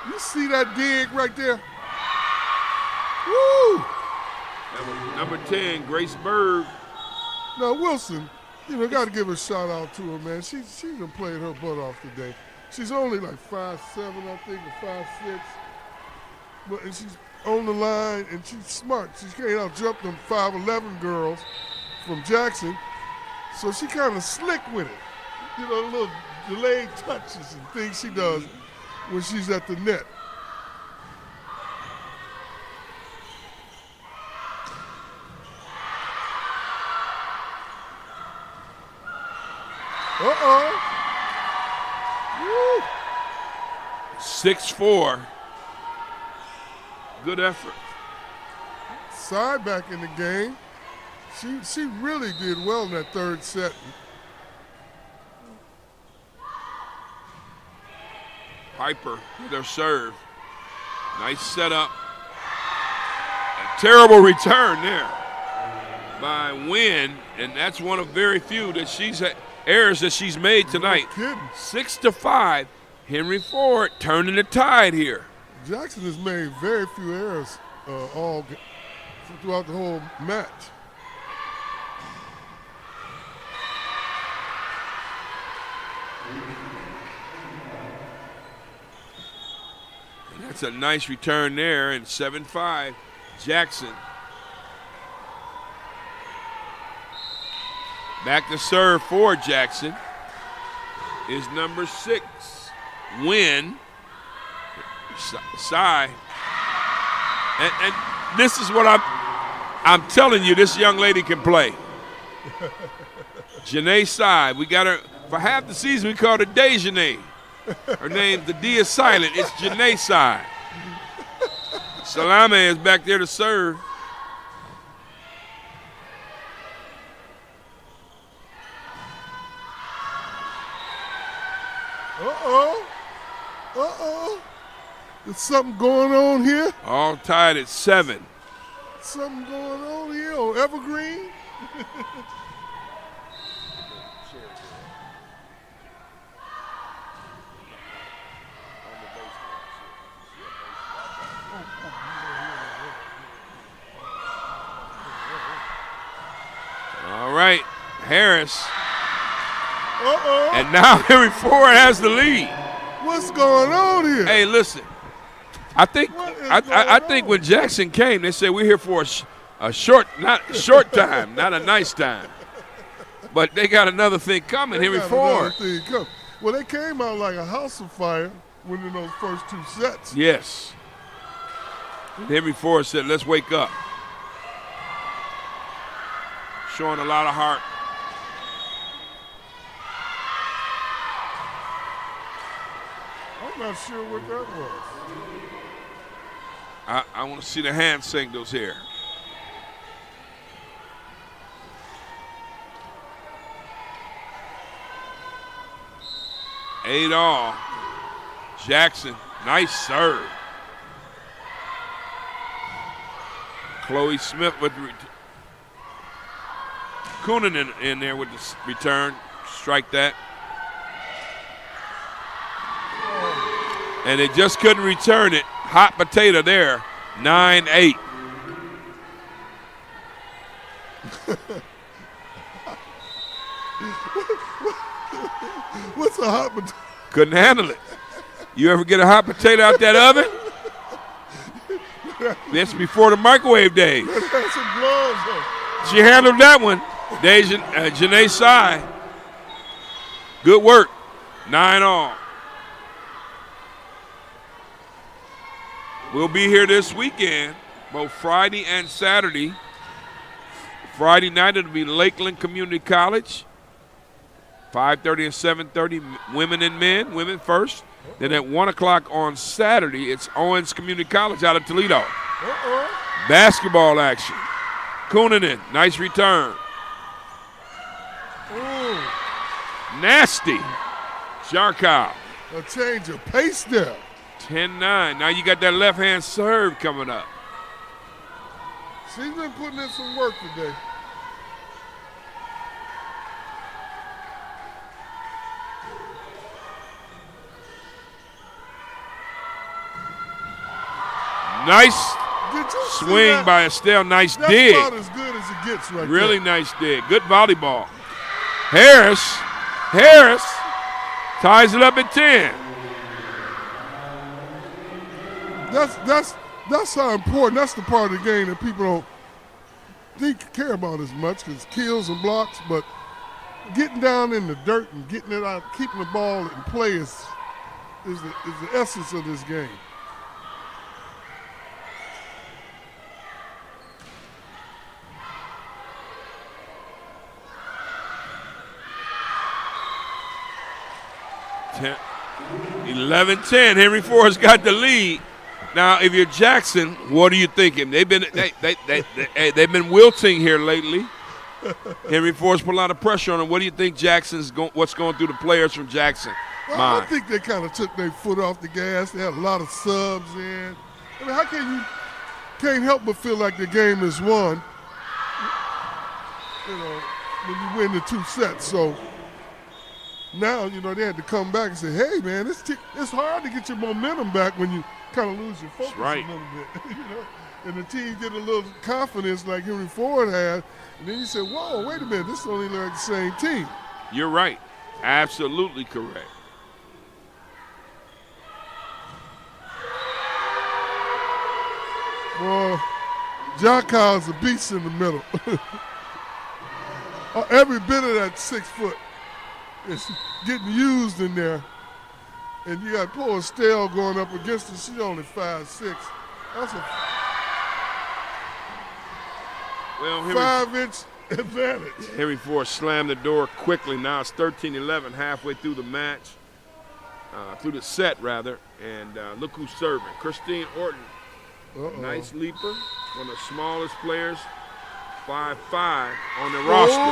You see that dig right there? Woo! That was number 10, Grace Bird. Now, Wilson, got to give a shout out to her, man. She done played her butt off today. She's only like 5'7", I think, or 5'6". And she's on the line, and she's smart. She came out, jumped them 5'11" girls from Jackson. So she kind of slick with it. Little delayed touches and things she does when she's at the net. Woo. 6-4. Good effort. Side back in the game. She really did well in that third set. Piper with her serve. Nice setup. A terrible return there by Wynn, and that's one of very few that she's had, errors that she's made tonight. No 6-5. Henry Ford turning the tide here. Jackson has made very few errors all throughout the whole match. And that's a nice return there, and 7-5, Jackson. Back to serve for Jackson is number 6, Wynn. Sai. And this is what I'm telling you, this young lady can play. Janae Sai. We got her for half the season. We called her Dejanay. Her name, the D is silent. It's Janae Sai. Salame is back there to serve. There's something going on here. All tied at 7. Something going on here on Evergreen. All right, Harris. And now Henry Ford has the lead. What's going on here? Hey, listen. I think when Jackson came, they said we're here for a short time, not a nice time. But they got another thing coming, Henry Ford. Well, they came out like a house of fire winning those first 2 sets. Yes. Henry Ford said, let's wake up. Showing a lot of heart. I'm not sure what that was. I want to see the hand signals here. Eight all. Jackson, nice serve. Chloe Smith with Coonan in there with the return. Strike that. And they just couldn't return it. Hot potato there. 9-8. What's a hot potato? Couldn't handle it. You ever get a hot potato out that oven? That's before the microwave days. Some gloves on. She handled that one. Janae Sai. Good work. 9 all. We'll be here this weekend, both Friday and Saturday. Friday night it'll be Lakeland Community College. 5:30 and 7:30, women and men, women first. Then at 1 o'clock on Saturday, it's Owens Community College out of Toledo. Basketball action. Coonan, nice return. Ooh. Nasty. Jarkow. A change of pace there. 10-9. Now you got that left-hand serve coming up. She's been putting in some work today. Nice Did you see swing that? by Estelle. Nice That's dig. about as good as it gets right Really there. nice dig. Good volleyball. Harris ties it up at 10. That's how important. That's the part of the game that people don't care about as much, because kills and blocks. But getting down in the dirt and getting it out, keeping the ball in play is the essence of this game. Ten, 11-10. Henry Ford's got the lead. Now, if you're Jackson, what are you thinking? They've been wilting here lately. Henry Ford's put a lot of pressure on him. What do you think what's going through the players from Jackson? Well, I think they kind of took their foot off the gas. They had a lot of subs in. I mean, how can you can't help but feel like the game is won, when you win the 2 sets. So now, they had to come back and say, hey, man, it's hard to get your momentum back when you kind of lose your focus a little bit. And the team get a little confidence like Henry Ford had, and then you say, whoa, wait a minute, this is only like the same team. You're right. Absolutely correct. Well, Jarkow's a beast in the middle. Every bit of that 6 foot is getting used in there. And you got poor Estelle going up against her. She's only 5'6". That's a 5-inch advantage. Henry Ford slammed the door quickly. Now it's 13-11 halfway through the match, through the set rather. And look who's serving. Christine Orton. Nice leaper. One of the smallest players. 5'5" on the roster.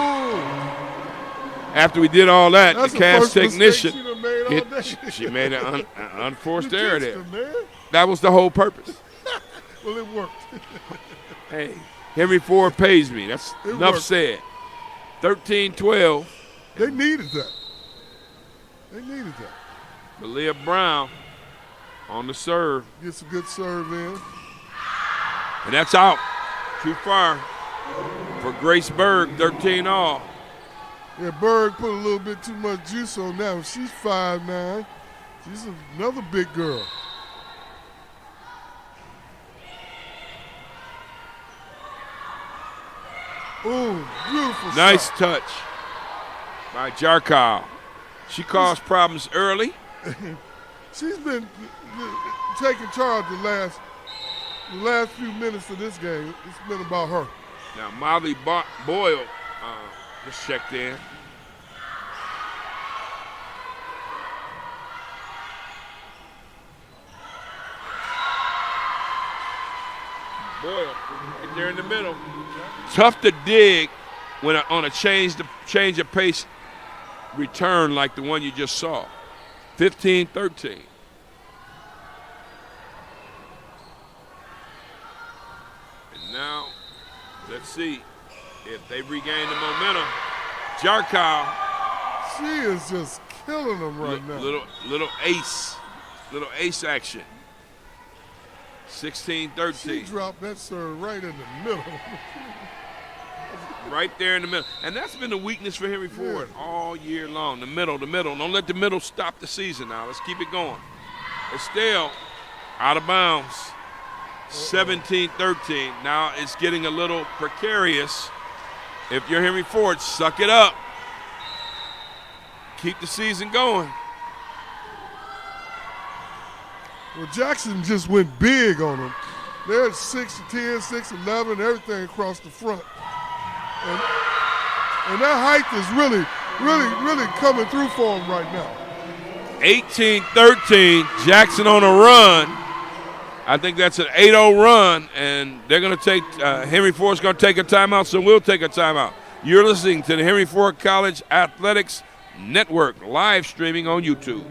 After we did all that, that's the cast technician, she made an unforced error there. Man. That was the whole purpose. Well, it worked. Hey, Henry Ford pays me. That's enough said. 13-12. They needed that. Malia Brown on the serve. Gets a good serve in. And that's out. Too far for Grace Berg, 13 all. Yeah, Berg put a little bit too much juice on that one. She's 5'9". She's another big girl. Ooh, beautiful Nice shot. touch by Jarkow. She caused problems early. She's been taking charge the last few minutes of this game. It's been about her. Now Molly Boyle just checked in. Boyle, right there in the middle. Tough to dig when on a change of pace return like the one you just saw. 15-13. And now, let's see if they regain the momentum. Jarkow. She is just killing them right now. Little ace action. 16-13. She dropped that serve right in the middle. Right there in the middle. And that's been a weakness for Henry Ford all year long. The middle. Don't let the middle stop the season now. Let's keep it going. Estelle out of bounds. 17-13. Now it's getting a little precarious. If you're Henry Ford, suck it up. Keep the season going. Well, Jackson just went big on them. They're 6'10", 6'11", everything across the front. And that height is really coming through for them right now. 18-13, Jackson on a run. I think that's an 8-0 run, and they're going to take Henry Ford's going to take a timeout, so we'll take a timeout. You're listening to the Henry Ford College Athletics Network, live streaming on YouTube.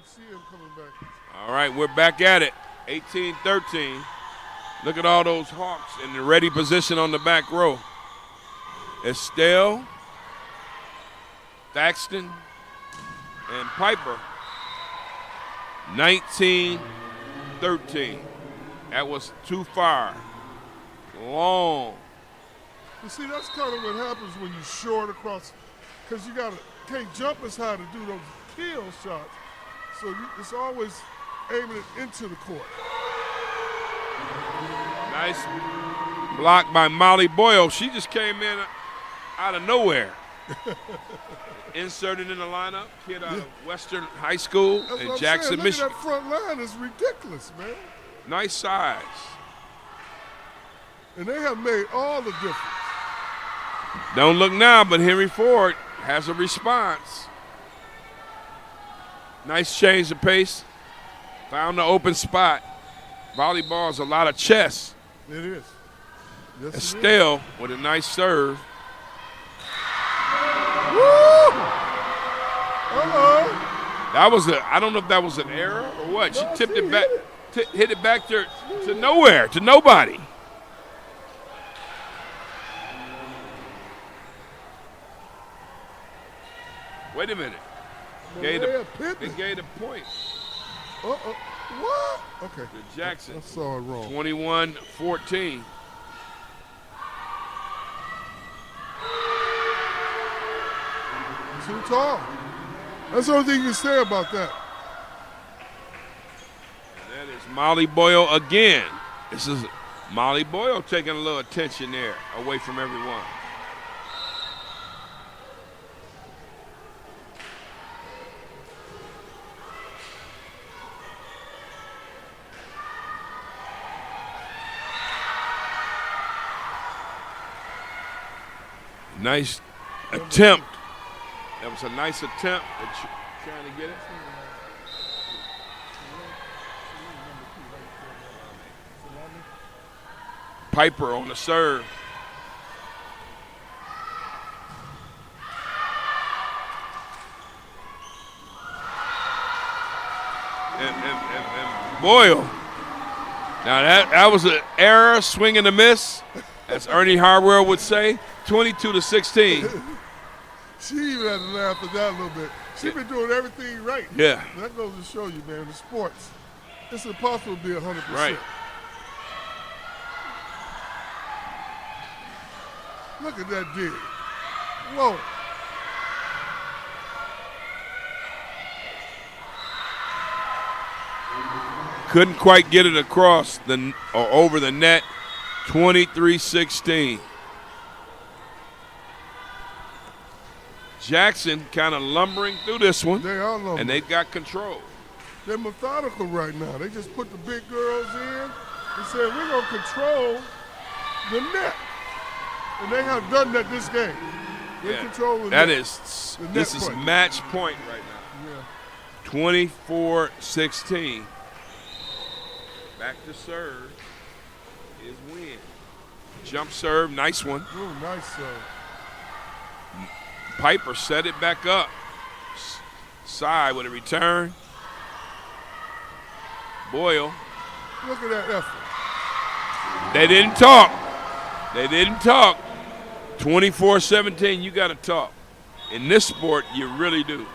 See him coming back. All right, we're back at it. 18-13. Look at all those Hawks in the ready position on the back row. Estelle, Thaxton, and Piper. 19-13. That was too far. Long. You see, that's kind of what happens when you short across, because you can't jump as high to do those kill shots. So it's always aiming it into the court. Nice block by Molly Boyle. She just came in out of nowhere. Inserted in the lineup. Kid out of Western High School in Jackson, Michigan. Look at that front line is ridiculous, man. Nice size. And they have made all the difference. Don't look now, but Henry Ford has a response. Nice change of pace. Found the open spot. Volleyball is a lot of chess. It is. Yes, Estelle with a nice serve. Woo! That was I don't know if that was an error or what. She tipped it back, hit it back to nowhere, to nobody. Wait a minute. Gave the point. What? Okay. To Jackson. I saw it wrong. 21-14. Too tall. That's the only thing you can say about that. And that is Molly Boyle again. This is Molly Boyle taking a little attention there away from everyone. Nice attempt. That was a nice attempt at trying to get it. Piper on the serve. And Boyle. Now that was an error, swing and a miss, as Ernie Harwell would say. 22-16. She even had to laugh at that a little bit. She's been doing everything right. Yeah. That goes to show you, man, in sports, it's impossible to be 100%. Right. Look at that dig. Whoa. Couldn't quite get it across or over the net. 23-16. Jackson kind of lumbering through this one. They are lumbering. And they've got control. They're methodical right now. They just put the big girls in and said, we're going to control the net. And they have done that this game. They control the net. This is match point right now. Yeah. 24-16. Back to serve is Wynn. Jump serve, nice one. Ooh, nice serve. Piper set it back up. Side with a return. Boyle. Look at that effort. They didn't talk. They didn't talk. 24-17, you got to talk. In this sport, you really do.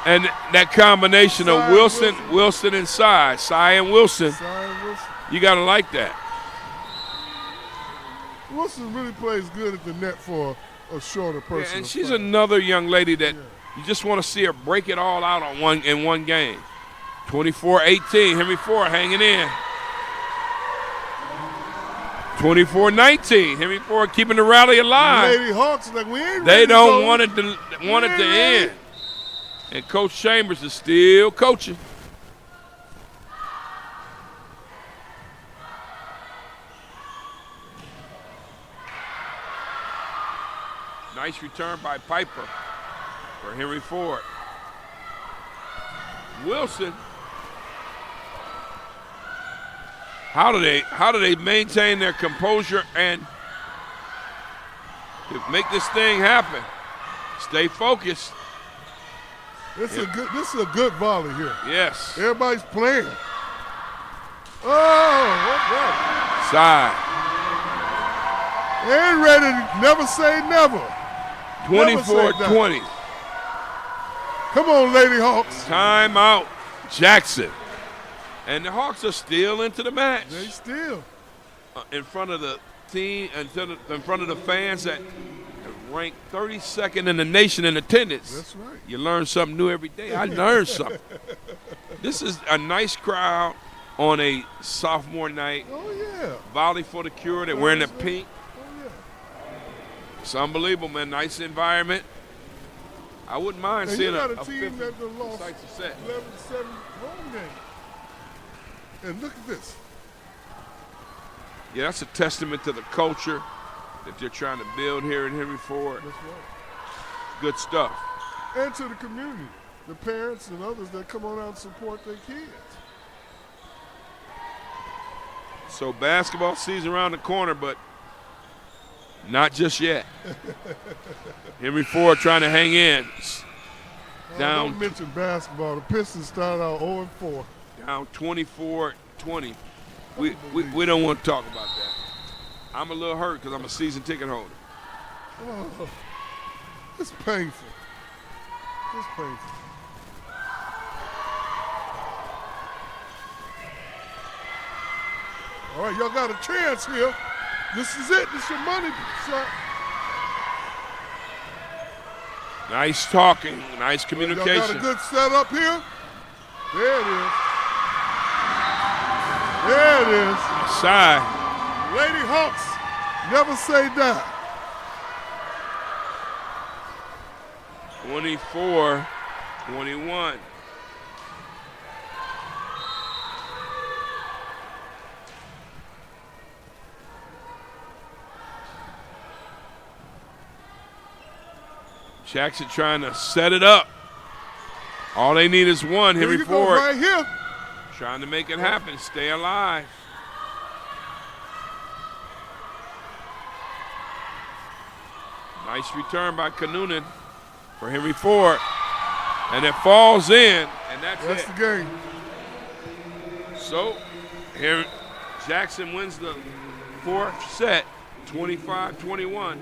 And that combination of Wilson and Cy and Wilson, you got to like that. Wilson really plays good at the net for a shorter person. Yeah, and she's another young lady that you just want to see her break it all out in one game. 24-18, Henry Ford hanging in. 24-19, Henry Ford keeping the rally alive. Lady Hawks, like, we ain't they ready don't want it to end. And Coach Chambers is still coaching. Nice return by Piper for Henry Ford. Wilson. How do they maintain their composure and to make this thing happen? Stay focused. This is a good volley here. Yes. Everybody's playing. Oh, okay. Side. And ready. Never say never. 24-20. Come on, Lady Hawks. Timeout, Jackson. And the Hawks are still into the match. They still. In front of the team, in front of the fans that ranked 32nd in the nation in attendance. That's right. You learn something new every day. I learned something. This is a nice crowd on a sophomore night. Oh, yeah. Volley for the Cure. They're wearing the pink. Oh, yeah. It's unbelievable, man. Nice environment. I wouldn't mind and seeing you got a team that lost set. 11-7 home game. And look at this. Yeah, that's a testament to the culture that they're trying to build here in Henry Ford. That's right. Good stuff. And to the community, the parents and others that come on out and support their kids. So basketball season around the corner, but not just yet. Henry Ford trying to hang in. Down. Don't mention basketball. The Pistons started out 0-4. Down 24-20. We don't want to talk about that. I'm a little hurt because I'm a season ticket holder. Oh, it's painful. It's painful. All right, y'all got a chance here. This is it. This is your money shot. Nice talking. Nice communication. Y'all got a good setup here. There it is. There it is. Side. Lady Hawks, never say die. 24-21. Jackson trying to set it up. All they need is one. Henry Ford right here. Trying to make it happen. Stay alive. Nice return by Kanunin for Henry Ford. And it falls in, and that's it. the game. So, here Jackson wins the fourth set, 25-21.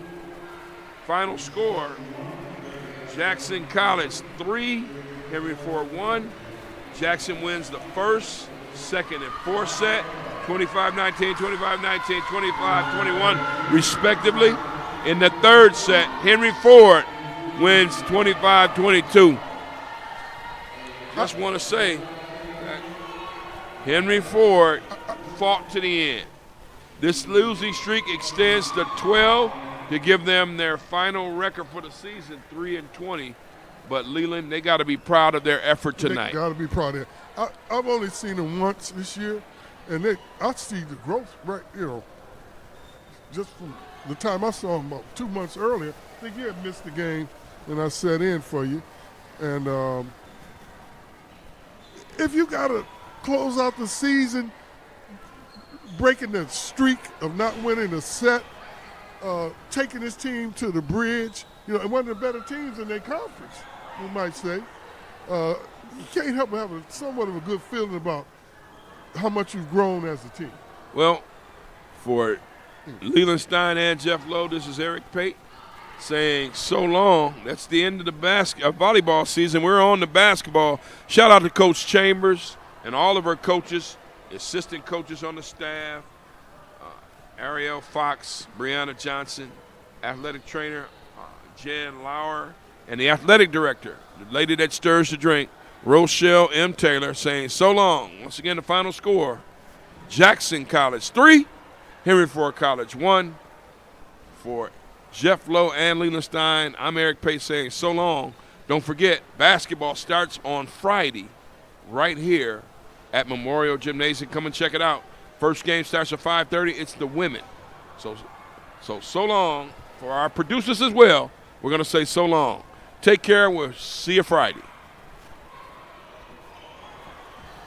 Final score, Jackson College 3, Henry Ford 1. Jackson wins the first, second, and fourth set, 25-19, 25-19, 25-21, respectively. In the third set, Henry Ford wins 25-22. Just want to say that Henry Ford fought to the end. This losing streak extends to 12 to give them their final record for the season, 3-20. But Leland, they got to be proud of their effort tonight. They got to be proud of it. I've only seen them once this year, and I see the growth right, just from the time I saw him about 2 months earlier. I think he had missed the game, and I sat in for you. And if you got to close out the season breaking the streak of not winning a set, taking this team to the bridge, and one of the better teams in their conference, you might say, you can't help but have somewhat of a good feeling about how much you've grown as a team. Well, for Leland Stein and Jeff Lowe, this is Eric Pate saying so long. That's the end of the volleyball season. We're on to basketball. Shout out to Coach Chambers and all of our coaches, assistant coaches on the staff, Ariel Fox, Brianna Johnson, athletic trainer Jan Lauer, and the athletic director, the lady that stirs the drink, Rochelle M. Taylor, saying so long. Once again, the final score, Jackson College 3, Henry Ford College 1. For Jeff Lowe and Leland Stein, I'm Eric Pace saying so long. Don't forget, basketball starts on Friday right here at Memorial Gymnasium. Come and check it out. First game starts at 5:30. It's the women. So long. For our producers as well, we're going to say so long. Take care. We'll see you Friday.